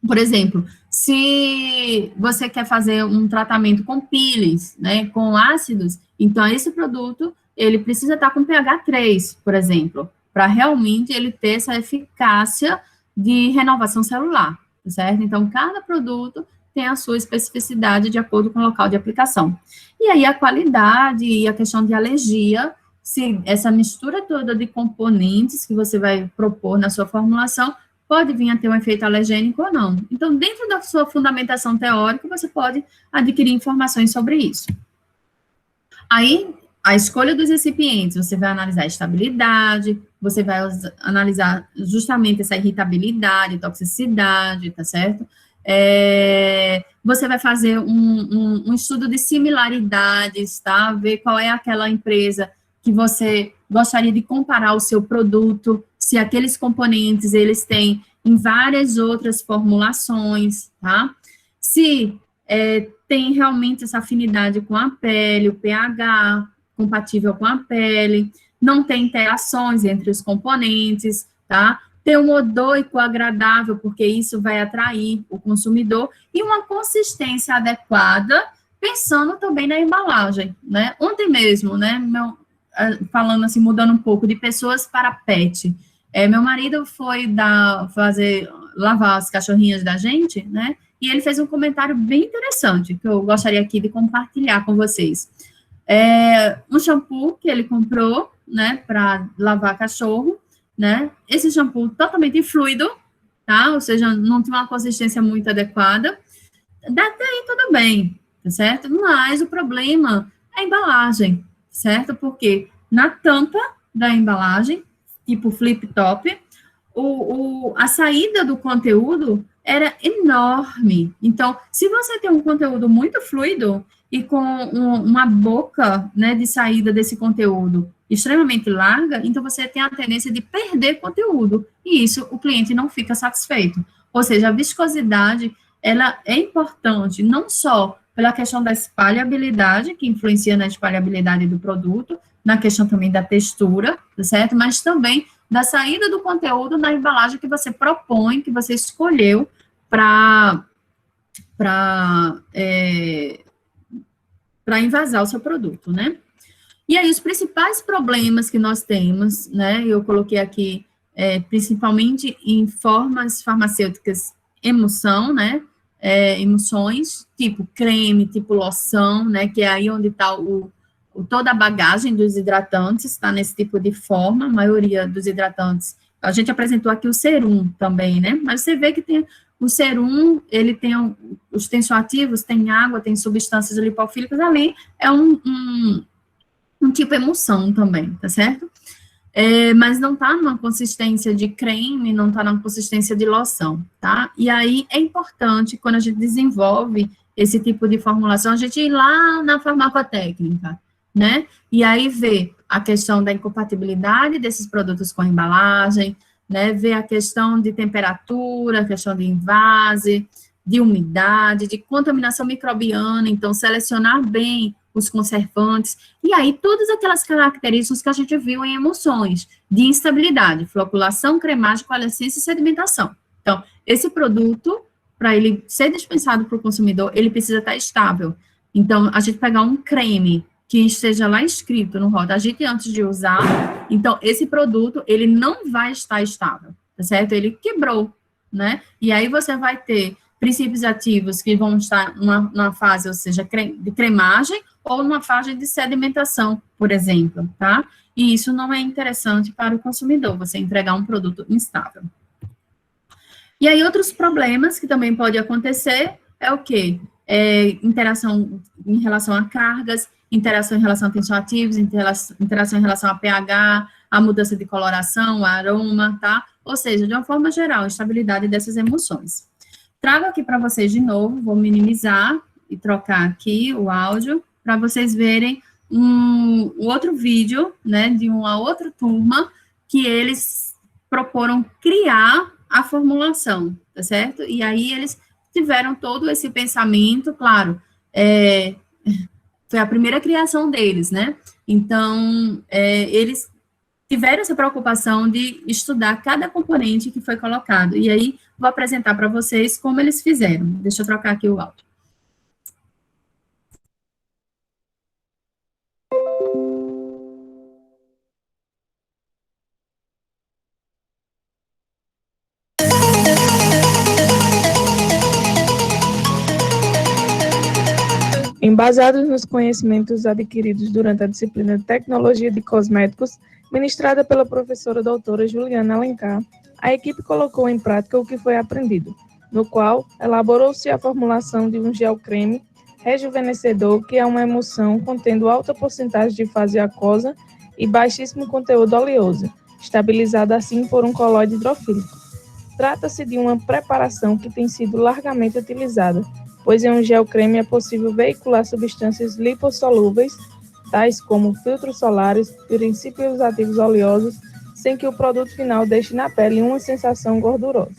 Speaker 1: Por exemplo, se você quer fazer um tratamento com peelings, né, com ácidos, então esse produto, ele precisa estar com pH 3, por exemplo, para realmente ele ter essa eficácia de renovação celular, certo? Então, cada produto tem a sua especificidade de acordo com o local de aplicação. E aí, a qualidade e a questão de alergia, se essa mistura toda de componentes que você vai propor na sua formulação, pode vir a ter um efeito alergênico ou não. Então, dentro da sua fundamentação teórica, você pode adquirir informações sobre isso. Aí, a escolha dos recipientes, você vai analisar a estabilidade, você vai analisar justamente essa irritabilidade, toxicidade, tá certo? Você vai fazer um estudo de similaridades, tá? Ver qual é aquela empresa que você gostaria de comparar o seu produto, se aqueles componentes, eles têm em várias outras formulações, tá? Se tem realmente essa afinidade com a pele, o pH, compatível com a pele, não tem interações entre os componentes, tá? Ter um odor agradável, porque isso vai atrair o consumidor, e uma consistência adequada, pensando também na embalagem, né? Ontem mesmo, né, falando assim, mudando um pouco de pessoas para pet, meu marido foi lavar as cachorrinhas da gente, né, e ele fez um comentário bem interessante, que eu gostaria aqui de compartilhar com vocês. Um shampoo que ele comprou, né, para lavar cachorro, né, esse shampoo totalmente fluido, tá, ou seja, não tinha uma consistência muito adequada, até aí tudo bem, tá certo? Mas o problema é a embalagem, certo? Porque na tampa da embalagem, tipo flip top, a saída do conteúdo era enorme. Então, se você tem um conteúdo muito fluido e com uma boca, né, de saída desse conteúdo extremamente larga, então você tem a tendência de perder conteúdo, e isso o cliente não fica satisfeito. Ou seja, a viscosidade, ela é importante não só pela questão da espalhabilidade, que influencia na espalhabilidade do produto, na questão também da textura, tá certo? Mas também da saída do conteúdo na embalagem que você propõe, que você escolheu para envasar o seu produto, né? E aí, os principais problemas que nós temos, né, eu coloquei aqui, principalmente em formas farmacêuticas, emulsão, né, emulsões, tipo creme, tipo loção, né, que é aí onde está toda a bagagem dos hidratantes, está nesse tipo de forma, a maioria dos hidratantes. A gente apresentou aqui o serum também, né, mas você vê que tem o serum, ele tem os tensioativos, tem água, tem substâncias lipofílicas ali, é um tipo emulsão também, tá certo? Mas não tá numa consistência de creme, não tá numa consistência de loção, tá? E aí é importante, quando a gente desenvolve esse tipo de formulação, a gente ir lá na farmacotécnica, né? E aí ver a questão da incompatibilidade desses produtos com a embalagem, né? Ver a questão de temperatura, a questão de invase, de umidade, de contaminação microbiana, então selecionar bem os conservantes, e aí todas aquelas características que a gente viu em emulsões, de instabilidade, floculação, cremagem, coalescência e sedimentação. Então, esse produto, para ele ser dispensado para o consumidor, ele precisa estar estável. Então, a gente pegar um creme que esteja lá escrito no rótulo, a gente antes de usar, então, esse produto, ele não vai estar estável, tá certo? Ele quebrou, né? E aí você vai ter princípios ativos que vão estar numa fase, ou seja, de cremagem, ou numa fase de sedimentação, por exemplo, tá? E isso não é interessante para o consumidor, você entregar um produto instável. E aí, outros problemas que também pode acontecer é o quê? Interação em relação a cargas, interação em relação a tensioativos, interação em relação a pH, a mudança de coloração, aroma, tá? Ou seja, de uma forma geral, a estabilidade dessas emulsões. Trago aqui para vocês de novo, vou minimizar e trocar aqui o áudio, para vocês verem um outro vídeo, né, de uma outra turma, que eles proporam criar a formulação, tá certo? E aí eles tiveram todo esse pensamento, claro, foi a primeira criação deles, né? Então, eles tiveram essa preocupação de estudar cada componente que foi colocado. E aí, vou apresentar para vocês como eles fizeram. Deixa eu trocar aqui o áudio.
Speaker 3: Embasados nos conhecimentos adquiridos durante a disciplina de Tecnologia de Cosméticos, ministrada pela professora doutora Juliana Alencar, a equipe colocou em prática o que foi aprendido, no qual elaborou-se a formulação de um gel creme rejuvenescedor, que é uma emulsão contendo alta porcentagem de fase aquosa e baixíssimo conteúdo oleoso, estabilizada assim por um colóide hidrofílico. Trata-se de uma preparação que tem sido largamente utilizada, pois em um gel creme é possível veicular substâncias lipossolúveis, tais como filtros solares, princípios ativos oleosos, sem que o produto final deixe na pele uma sensação gordurosa.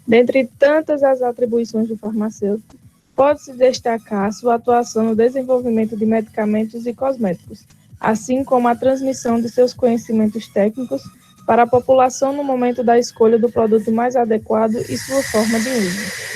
Speaker 3: Dentre tantas as atribuições do farmacêutico, pode-se destacar sua atuação no desenvolvimento de medicamentos e cosméticos, assim como a transmissão de seus conhecimentos técnicos para a população no momento da escolha do produto mais adequado e sua forma de uso.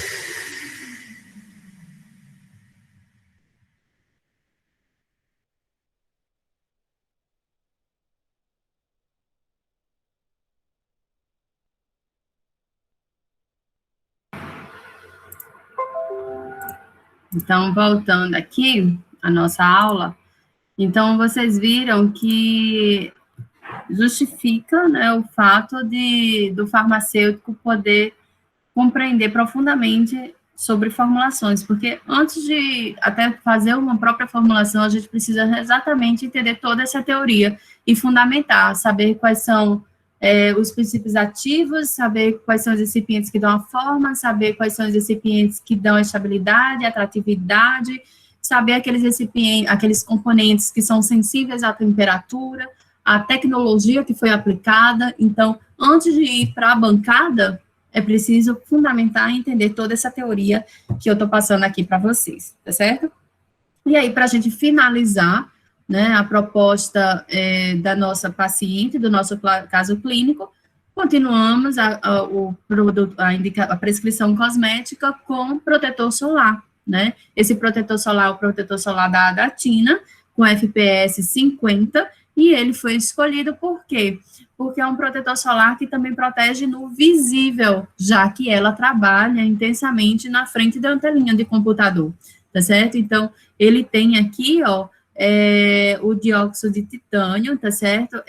Speaker 1: Então, voltando aqui à nossa aula, então vocês viram que justifica, né, o fato do farmacêutico poder compreender profundamente sobre formulações, porque antes de até fazer uma própria formulação, a gente precisa exatamente entender toda essa teoria e fundamentar, saber quais são os princípios ativos, saber quais são os recipientes que dão a forma, saber quais são os recipientes que dão a estabilidade, a atratividade, saber aqueles recipientes, aqueles componentes que são sensíveis à temperatura, a tecnologia que foi aplicada. Então, antes de ir para a bancada, é preciso fundamentar e entender toda essa teoria que eu estou passando aqui para vocês, tá certo? E aí, para a gente finalizar, né, a proposta da nossa paciente, do nosso caso clínico, continuamos a prescrição cosmética com protetor solar, né? Esse protetor solar é o protetor solar da Adatina, com FPS 50, e ele foi escolhido por quê? Porque é um protetor solar que também protege no visível, já que ela trabalha intensamente na frente da telinha de computador, tá certo? Então, ele tem aqui, ó, o dióxido de titânio, tá certo?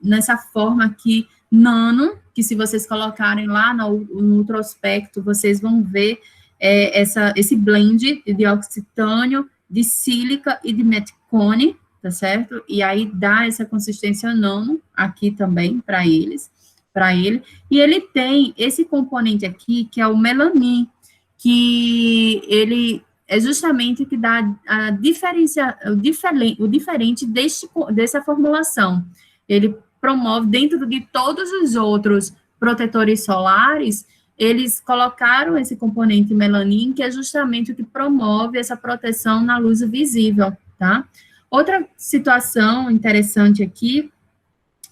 Speaker 1: Nessa forma aqui, nano, que se vocês colocarem lá no prospecto, vocês vão ver esse blend de dióxido de titânio, de sílica e de meticone, tá certo? E aí dá essa consistência nano aqui também para ele. E ele tem esse componente aqui, que é o melanin, que ele é justamente o que dá a o diferente dessa formulação. Ele promove, dentro de todos os outros protetores solares, eles colocaram esse componente melanin, que é justamente o que promove essa proteção na luz visível, tá? Outra situação interessante aqui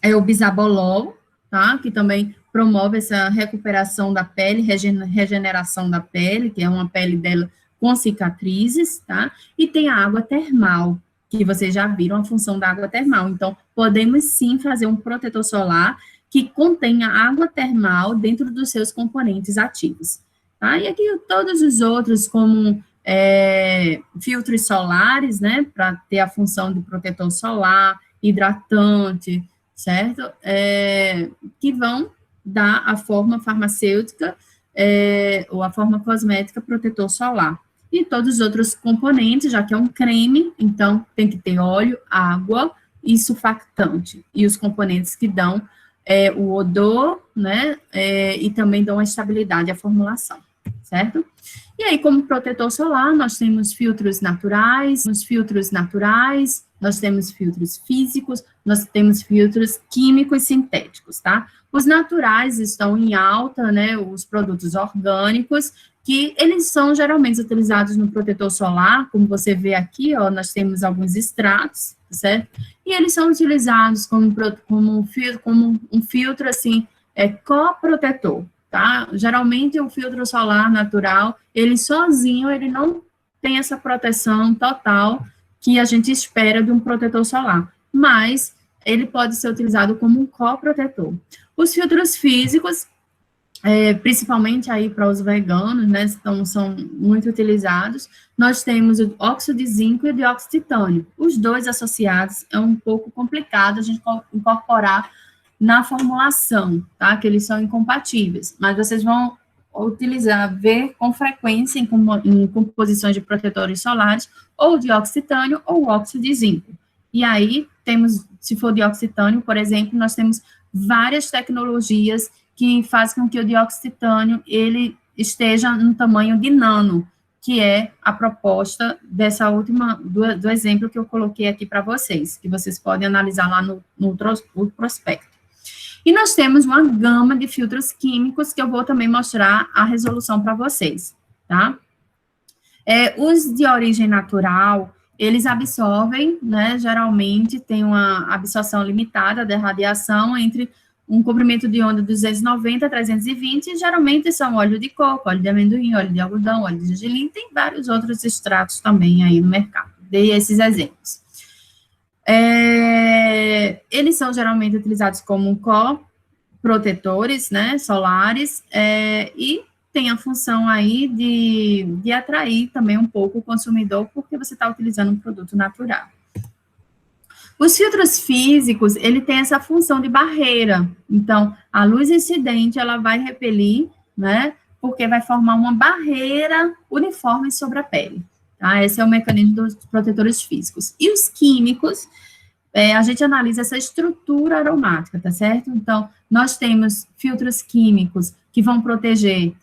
Speaker 1: é o bisabolol, tá? Que também promove essa recuperação da pele, regeneração da pele, que é uma pele dela com cicatrizes, tá? E tem a água termal, que vocês já viram a função da água termal. Então, podemos sim fazer um protetor solar que contenha água termal dentro dos seus componentes ativos, tá? E aqui todos os outros, como filtros solares, né, para ter a função de protetor solar, hidratante, certo? Que vão dar a forma farmacêutica ou a forma cosmética protetor solar. E todos os outros componentes, já que é um creme, então tem que ter óleo, água e surfactante. E os componentes que dão o odor, né, e também dão a estabilidade à formulação, certo? E aí, como protetor solar, nós temos filtros naturais, nós temos filtros físicos, nós temos filtros químicos sintéticos, tá? Os naturais estão em alta, né, os produtos orgânicos, que eles são geralmente utilizados no protetor solar, como você vê aqui, ó, nós temos alguns extratos, certo? E eles são utilizados como um filtro, assim, coprotetor, tá? Geralmente, o filtro solar natural, ele sozinho, ele não tem essa proteção total que a gente espera de um protetor solar, mas ele pode ser utilizado como um coprotetor. Os filtros físicos, principalmente aí para os veganos, né, são muito utilizados. Nós temos o óxido de zinco e o dióxido de titânio. Os dois associados é um pouco complicado a gente incorporar na formulação, tá? Que eles são incompatíveis, mas vocês vão ver com frequência em composições de protetores solares ou dióxido de titânio ou óxido de zinco. E aí temos, se for dióxido de titânio, por exemplo, nós temos várias tecnologias que faz com que o dióxido de titânio, ele esteja no tamanho de nano, que é a proposta dessa última, do exemplo que eu coloquei aqui para vocês, que vocês podem analisar lá no prospecto. E nós temos uma gama de filtros químicos, que eu vou também mostrar a resolução para vocês, tá? Os de origem natural, eles absorvem, né, geralmente tem uma absorção limitada da radiação entre um comprimento de onda de 290 a 320, e geralmente são óleo de coco, óleo de amendoim, óleo de algodão, óleo de gergelim, tem vários outros extratos também aí no mercado. Dei esses exemplos. Eles são geralmente utilizados como coprotetores, né, solares, e tem a função aí de atrair também um pouco o consumidor, porque você está utilizando um produto natural. Os filtros físicos, ele tem essa função de barreira. Então, a luz incidente, ela vai repelir, né, porque vai formar uma barreira uniforme sobre a pele, tá? Esse é o mecanismo dos protetores físicos. E os químicos, a gente analisa essa estrutura aromática, tá certo? Então, nós temos filtros químicos que vão proteger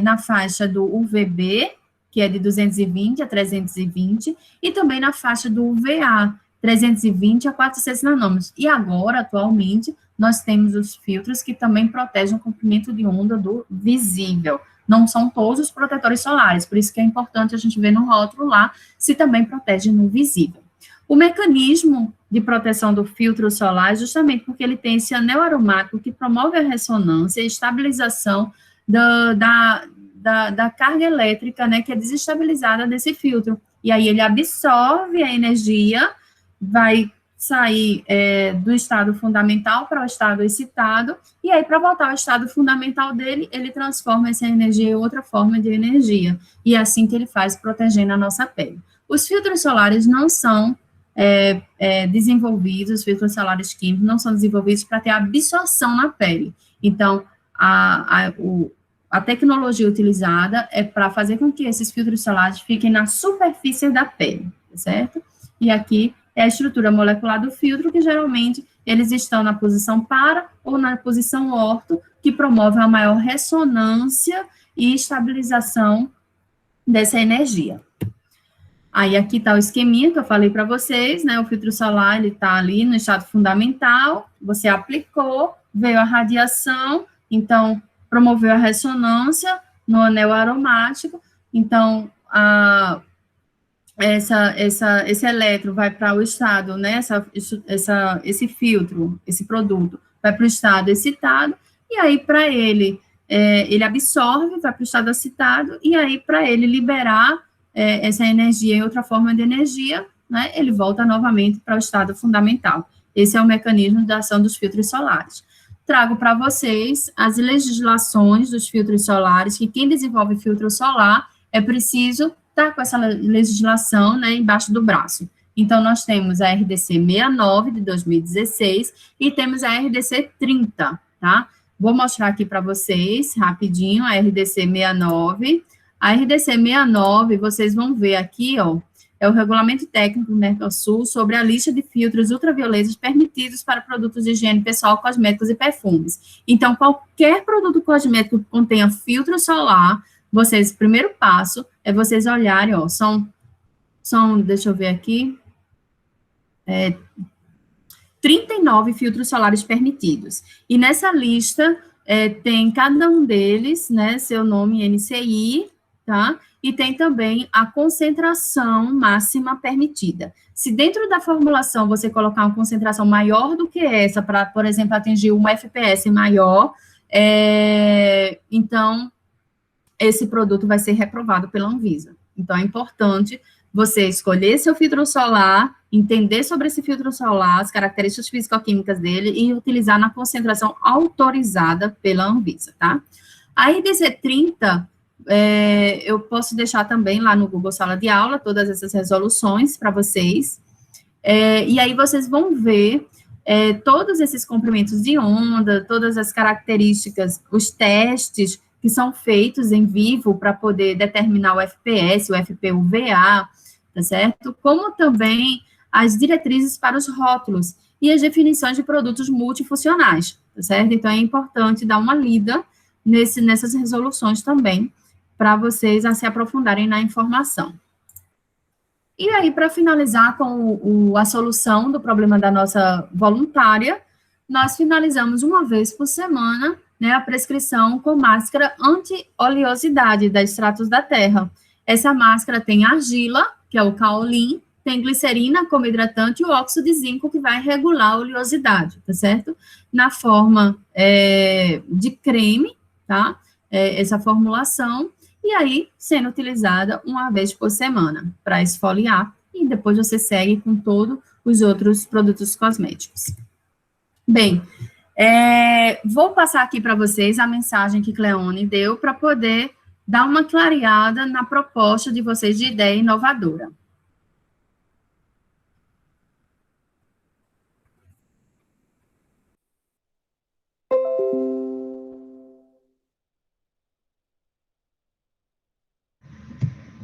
Speaker 1: na faixa do UVB, que é de 220 a 320, e também na faixa do UVA, 320 a 400 nanômetros. E agora, atualmente, nós temos os filtros que também protegem o comprimento de onda do visível. Não são todos os protetores solares, por isso que é importante a gente ver no rótulo lá se também protege no visível. O mecanismo de proteção do filtro solar é justamente porque ele tem esse anel aromático que promove a ressonância e estabilização da carga elétrica, né, que é desestabilizada nesse filtro. E aí ele absorve a energia, vai sair do estado fundamental para o estado excitado, e aí, para voltar ao estado fundamental dele, ele transforma essa energia em outra forma de energia, e é assim que ele faz, protegendo a nossa pele. Os filtros solares não são desenvolvidos, os filtros solares químicos não são desenvolvidos para ter absorção na pele. Então, a tecnologia utilizada é para fazer com que esses filtros solares fiquem na superfície da pele, certo? E aqui é a estrutura molecular do filtro, que geralmente eles estão na posição para ou na posição orto, que promove uma maior ressonância e estabilização dessa energia. Aí aqui está o esqueminha que eu falei para vocês, né? O filtro solar, ele está ali no estado fundamental, você aplicou, veio a radiação, então promoveu a ressonância no anel aromático, então esse elétron vai para o estado, né? Esse filtro, esse produto, vai para o estado excitado, e aí para ele absorve, vai para o estado excitado, e aí para ele liberar essa energia em outra forma de energia, né, ele volta novamente para o estado fundamental. Esse é o mecanismo da ação dos filtros solares. Trago para vocês as legislações dos filtros solares, que quem desenvolve filtro solar é preciso estar com essa legislação, né, embaixo do braço. Então, nós temos a RDC 69, de 2016, e temos a RDC 30, tá? Vou mostrar aqui para vocês, rapidinho, a RDC 69. A RDC 69, vocês vão ver aqui, ó, é o Regulamento Técnico do Mercosul sobre a lista de filtros ultravioletas permitidos para produtos de higiene pessoal, cosméticos e perfumes. Então, qualquer produto cosmético que contenha filtro solar, vocês, o primeiro passo é vocês olharem, ó, deixa eu ver aqui, 39 filtros solares permitidos. E nessa lista tem cada um deles, né, seu nome NCI, tá? E tem também a concentração máxima permitida. Se dentro da formulação você colocar uma concentração maior do que essa, para, por exemplo, atingir uma FPS maior, então esse produto vai ser reprovado pela Anvisa. Então, é importante você escolher seu filtro solar, entender sobre esse filtro solar, as características físico-químicas dele e utilizar na concentração autorizada pela Anvisa, tá? A RDC 30, eu posso deixar também lá no Google Sala de Aula, todas essas resoluções para vocês, e aí vocês vão ver todos esses comprimentos de onda, todas as características, os testes que são feitos em vivo para poder determinar o FPS, o FPUVA, tá certo? Como também as diretrizes para os rótulos e as definições de produtos multifuncionais, tá certo? Então, é importante dar uma lida nessas resoluções também, para vocês se aprofundarem na informação. E aí, para finalizar com a solução do problema da nossa voluntária, nós finalizamos uma vez por semana, né, a prescrição com máscara anti-oleosidade da Extratos da Terra. Essa máscara tem argila, que é o caolin, tem glicerina como hidratante e o óxido de zinco, que vai regular a oleosidade, tá certo? Na forma de creme, tá? Essa formulação, e aí sendo utilizada uma vez por semana para esfoliar, e depois você segue com todos os outros produtos cosméticos. Bem, vou passar aqui para vocês a mensagem que Cleone deu para poder dar uma clareada na proposta de vocês de ideia inovadora.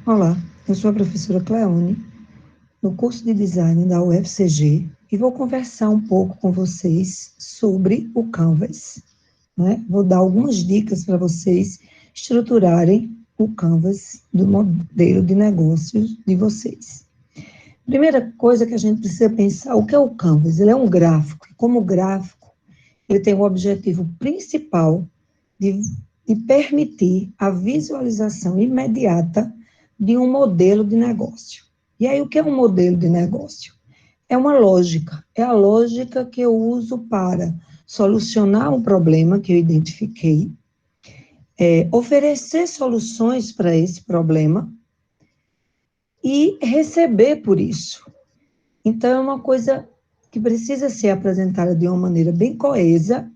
Speaker 4: Olá, eu sou a professora Cleone, no curso de Design da UFCG, e vou conversar um pouco com vocês sobre o Canvas, né? Vou dar algumas dicas para vocês estruturarem o Canvas do modelo de negócios de vocês. Primeira coisa que a gente precisa pensar, o que é o Canvas? Ele é um gráfico, e como gráfico, ele tem o objetivo principal de permitir a visualização imediata de um modelo de negócio. E aí, o que é um modelo de negócio? É uma lógica, é a lógica que eu uso para solucionar um problema que eu identifiquei, oferecer soluções para esse problema e receber por isso. Então, é uma coisa que precisa ser apresentada de uma maneira bem coesa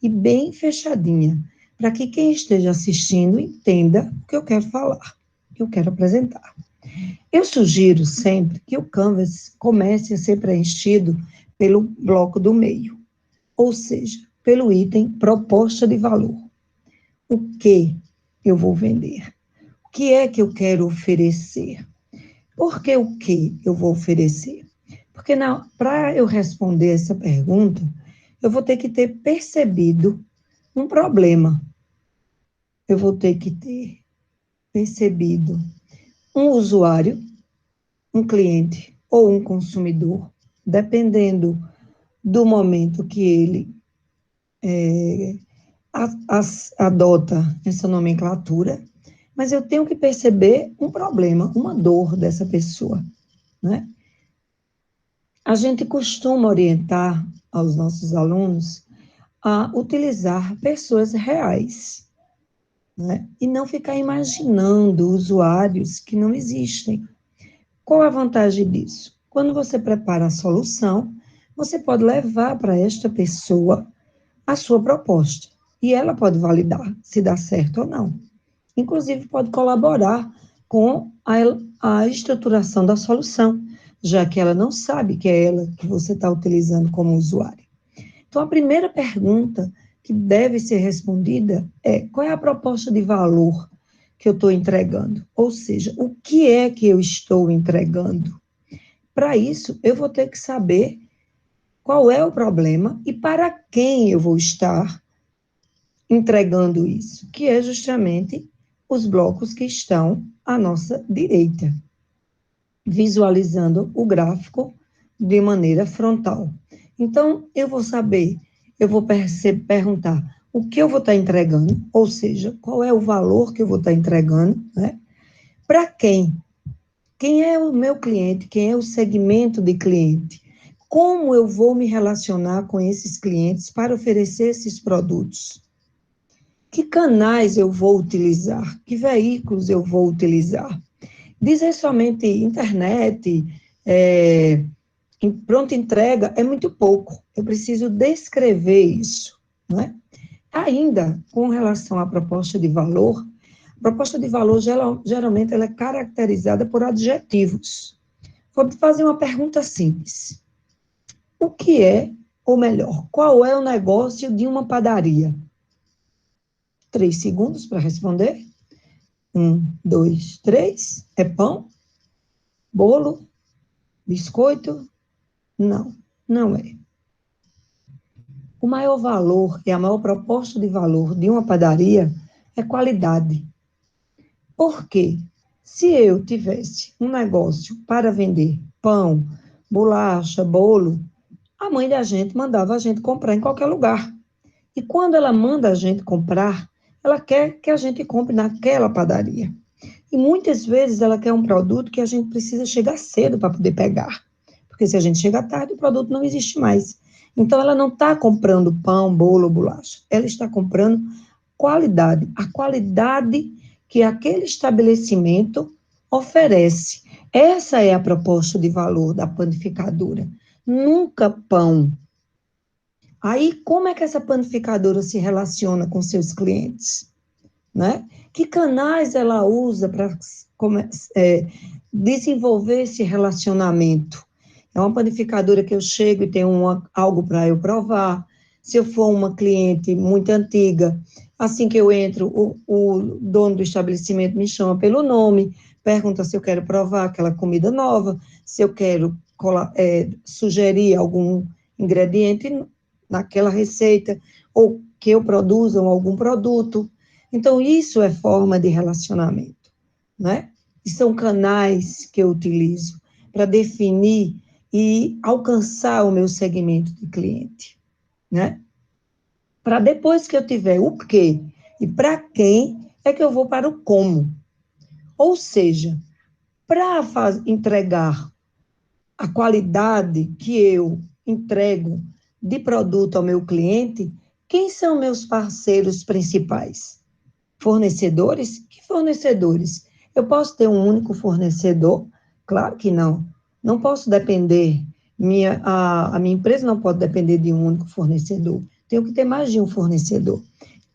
Speaker 4: e bem fechadinha, para que quem esteja assistindo entenda o que eu quero falar, o que eu quero apresentar. Eu sugiro sempre que o Canvas comece a ser preenchido pelo bloco do meio, ou seja, pelo item proposta de valor. O que eu vou vender? O que é que eu quero oferecer? Por que o que eu vou oferecer? Porque para eu responder essa pergunta, eu vou ter que ter percebido um problema. Eu vou ter que ter percebido um usuário, um cliente ou um consumidor, dependendo do momento que ele adota essa nomenclatura, mas eu tenho que perceber um problema, uma dor dessa pessoa, né? A gente costuma orientar aos nossos alunos a utilizar pessoas reais, né? E não ficar imaginando usuários que não existem. Qual a vantagem disso? Quando você prepara a solução, você pode levar para esta pessoa a sua proposta, e ela pode validar se dá certo ou não. Inclusive, pode colaborar com a estruturação da solução, já que ela não sabe que é ela que você está utilizando como usuário. Então, a primeira pergunta que deve ser respondida é: qual é a proposta de valor que eu estou entregando? Ou seja, o que é que eu estou entregando? Para isso, eu vou ter que saber qual é o problema e para quem eu vou estar entregando isso, que é justamente os blocos que estão à nossa direita, visualizando o gráfico de maneira frontal. Então, eu vou saber, eu vou perguntar o que eu vou estar entregando, ou seja, qual é o valor que eu vou estar entregando, né? Para quem? Quem é o meu cliente? Quem é o segmento de cliente? Como eu vou me relacionar com esses clientes para oferecer esses produtos? Que canais eu vou utilizar? Que veículos eu vou utilizar? Dizer somente internet, pronta entrega, é muito pouco. Eu preciso descrever isso, né? Ainda, com relação à proposta de valor, a proposta de valor, geralmente, ela é caracterizada por adjetivos. Vou fazer uma pergunta simples. O que é, ou melhor, qual é o negócio de uma padaria? 3 segundos para responder. 1, 2, 3. É pão? Bolo? Biscoito? Não, não é. O maior valor e a maior proposta de valor de uma padaria é qualidade. Por quê? Se eu tivesse um negócio para vender pão, bolacha, bolo, a mãe da gente mandava a gente comprar em qualquer lugar. E quando ela manda a gente comprar, ela quer que a gente compre naquela padaria. E muitas vezes ela quer um produto que a gente precisa chegar cedo para poder pegar. Porque se a gente chega tarde, o produto não existe mais. Então, ela não está comprando pão, bolo ou bolacha. Ela está comprando qualidade. A qualidade que aquele estabelecimento oferece. Essa é a proposta de valor da panificadora. Nunca pão. Aí, como é que essa panificadora se relaciona com seus clientes? Né? Que canais ela usa para desenvolver esse relacionamento? É uma panificadora que eu chego e tenho algo para eu provar. Se eu for uma cliente muito antiga, assim que eu entro, o dono do estabelecimento me chama pelo nome, pergunta se eu quero provar aquela comida nova, se eu quero sugerir algum ingrediente naquela receita, ou que eu produza algum produto. Então, isso é forma de relacionamento, né? E são canais que eu utilizo para definir e alcançar o meu segmento de cliente, né? Para depois que eu tiver o quê e para quem, é que eu vou para o como. Ou seja, para entregar a qualidade que eu entrego de produto ao meu cliente, quem são meus parceiros principais? Fornecedores? Que fornecedores? Eu posso ter um único fornecedor? Claro que não. Não posso depender, a minha empresa não pode depender de um único fornecedor. Tenho que ter mais de um fornecedor.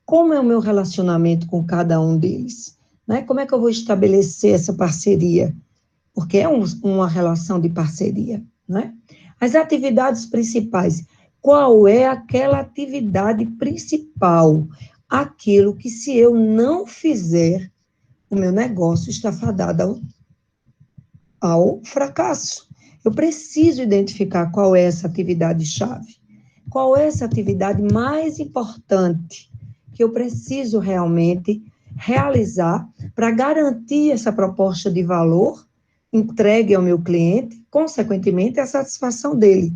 Speaker 4: Como é o meu relacionamento com cada um deles? Né? Como é que eu vou estabelecer essa parceria? Porque é uma relação de parceria, né? As atividades principais. Qual é aquela atividade principal? Aquilo que, se eu não fizer, o meu negócio está fadado ao fracasso. Eu preciso identificar qual é essa atividade-chave. Qual é essa atividade mais importante que eu preciso realmente realizar para garantir essa proposta de valor entregue ao meu cliente, consequentemente, a satisfação dele.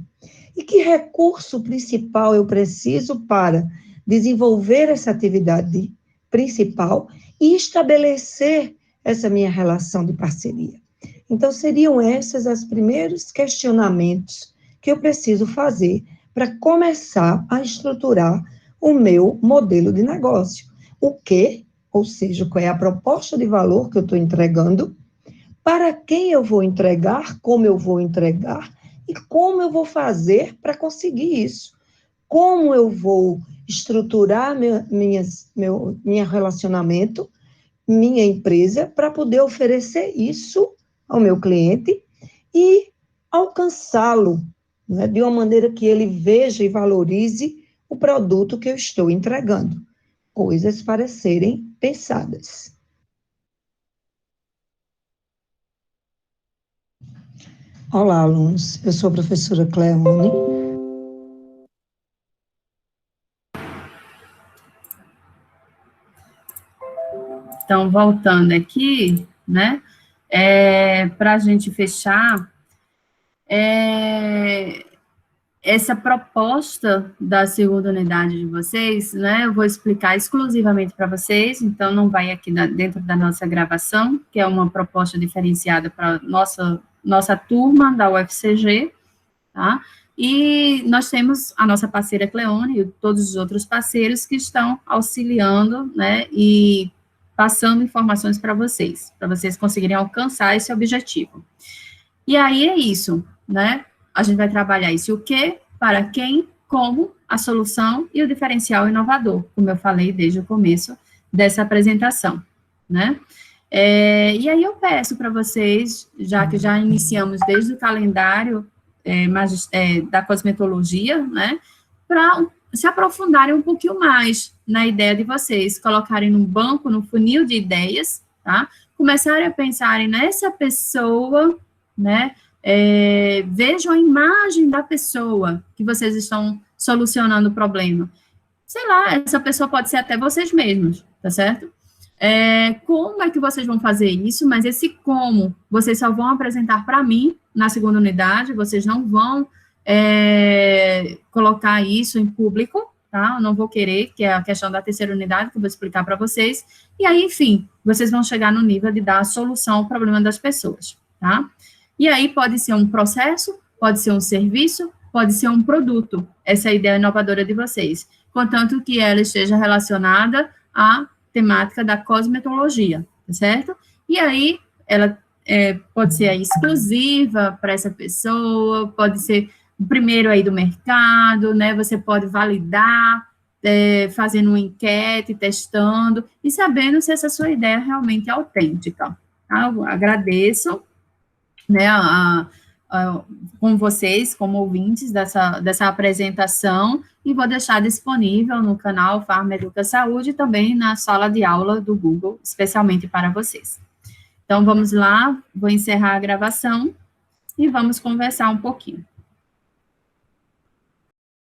Speaker 4: E que recurso principal eu preciso para desenvolver essa atividade principal e estabelecer essa minha relação de parceria. Então, seriam esses os primeiros questionamentos que eu preciso fazer para começar a estruturar o meu modelo de negócio. O que, ou seja, qual é a proposta de valor que eu estou entregando, para quem eu vou entregar, como eu vou entregar e como eu vou fazer para conseguir isso. Como eu vou estruturar meu relacionamento, minha empresa, para poder oferecer isso ao meu cliente e alcançá-lo, né, de uma maneira que ele veja e valorize o produto que eu estou entregando. Coisas para serem pensadas. Olá, alunos. Eu sou a professora Cleone.
Speaker 1: Então, voltando aqui, né, para a gente fechar, essa proposta da segunda unidade de vocês, né, eu vou explicar exclusivamente para vocês, então não vai aqui dentro da nossa gravação, que é uma proposta diferenciada para nossa turma da UFCG, tá? E nós temos a nossa parceira Cleone e todos os outros parceiros que estão auxiliando, né, e passando informações para vocês conseguirem alcançar esse objetivo. E aí é isso, né? A gente vai trabalhar isso, o que, para quem, como, a solução e o diferencial inovador, como eu falei desde o começo dessa apresentação, né? E aí eu peço para vocês, já que já iniciamos desde o calendário da cosmetologia, né, para se aprofundarem um pouquinho mais na ideia de vocês, colocarem num banco, no funil de ideias, tá? Começarem a pensarem nessa pessoa, né, vejam a imagem da pessoa que vocês estão solucionando o problema. Sei lá, essa pessoa pode ser até vocês mesmos, tá certo? Como é que vocês vão fazer isso? Mas esse como, vocês só vão apresentar para mim na segunda unidade, vocês não vão colocar isso em público, tá? Eu não vou querer, que é a questão da terceira unidade, que eu vou explicar para vocês. E aí, enfim, vocês vão chegar no nível de dar a solução ao problema das pessoas, tá? E aí pode ser um processo, pode ser um serviço, pode ser um produto. Essa é a ideia inovadora de vocês. Contanto que ela esteja relacionada à temática da cosmetologia, tá certo? E aí, ela pode ser aí exclusiva para essa pessoa, pode ser o primeiro aí do mercado, né? Você pode validar, fazendo uma enquete, testando, e sabendo se essa sua ideia realmente é autêntica. Tá? Eu agradeço, né, com vocês, como ouvintes dessa apresentação, e vou deixar disponível no canal Farma Educa Saúde e também na sala de aula do Google, especialmente para vocês. Então, vamos lá, vou encerrar a gravação e vamos conversar um pouquinho.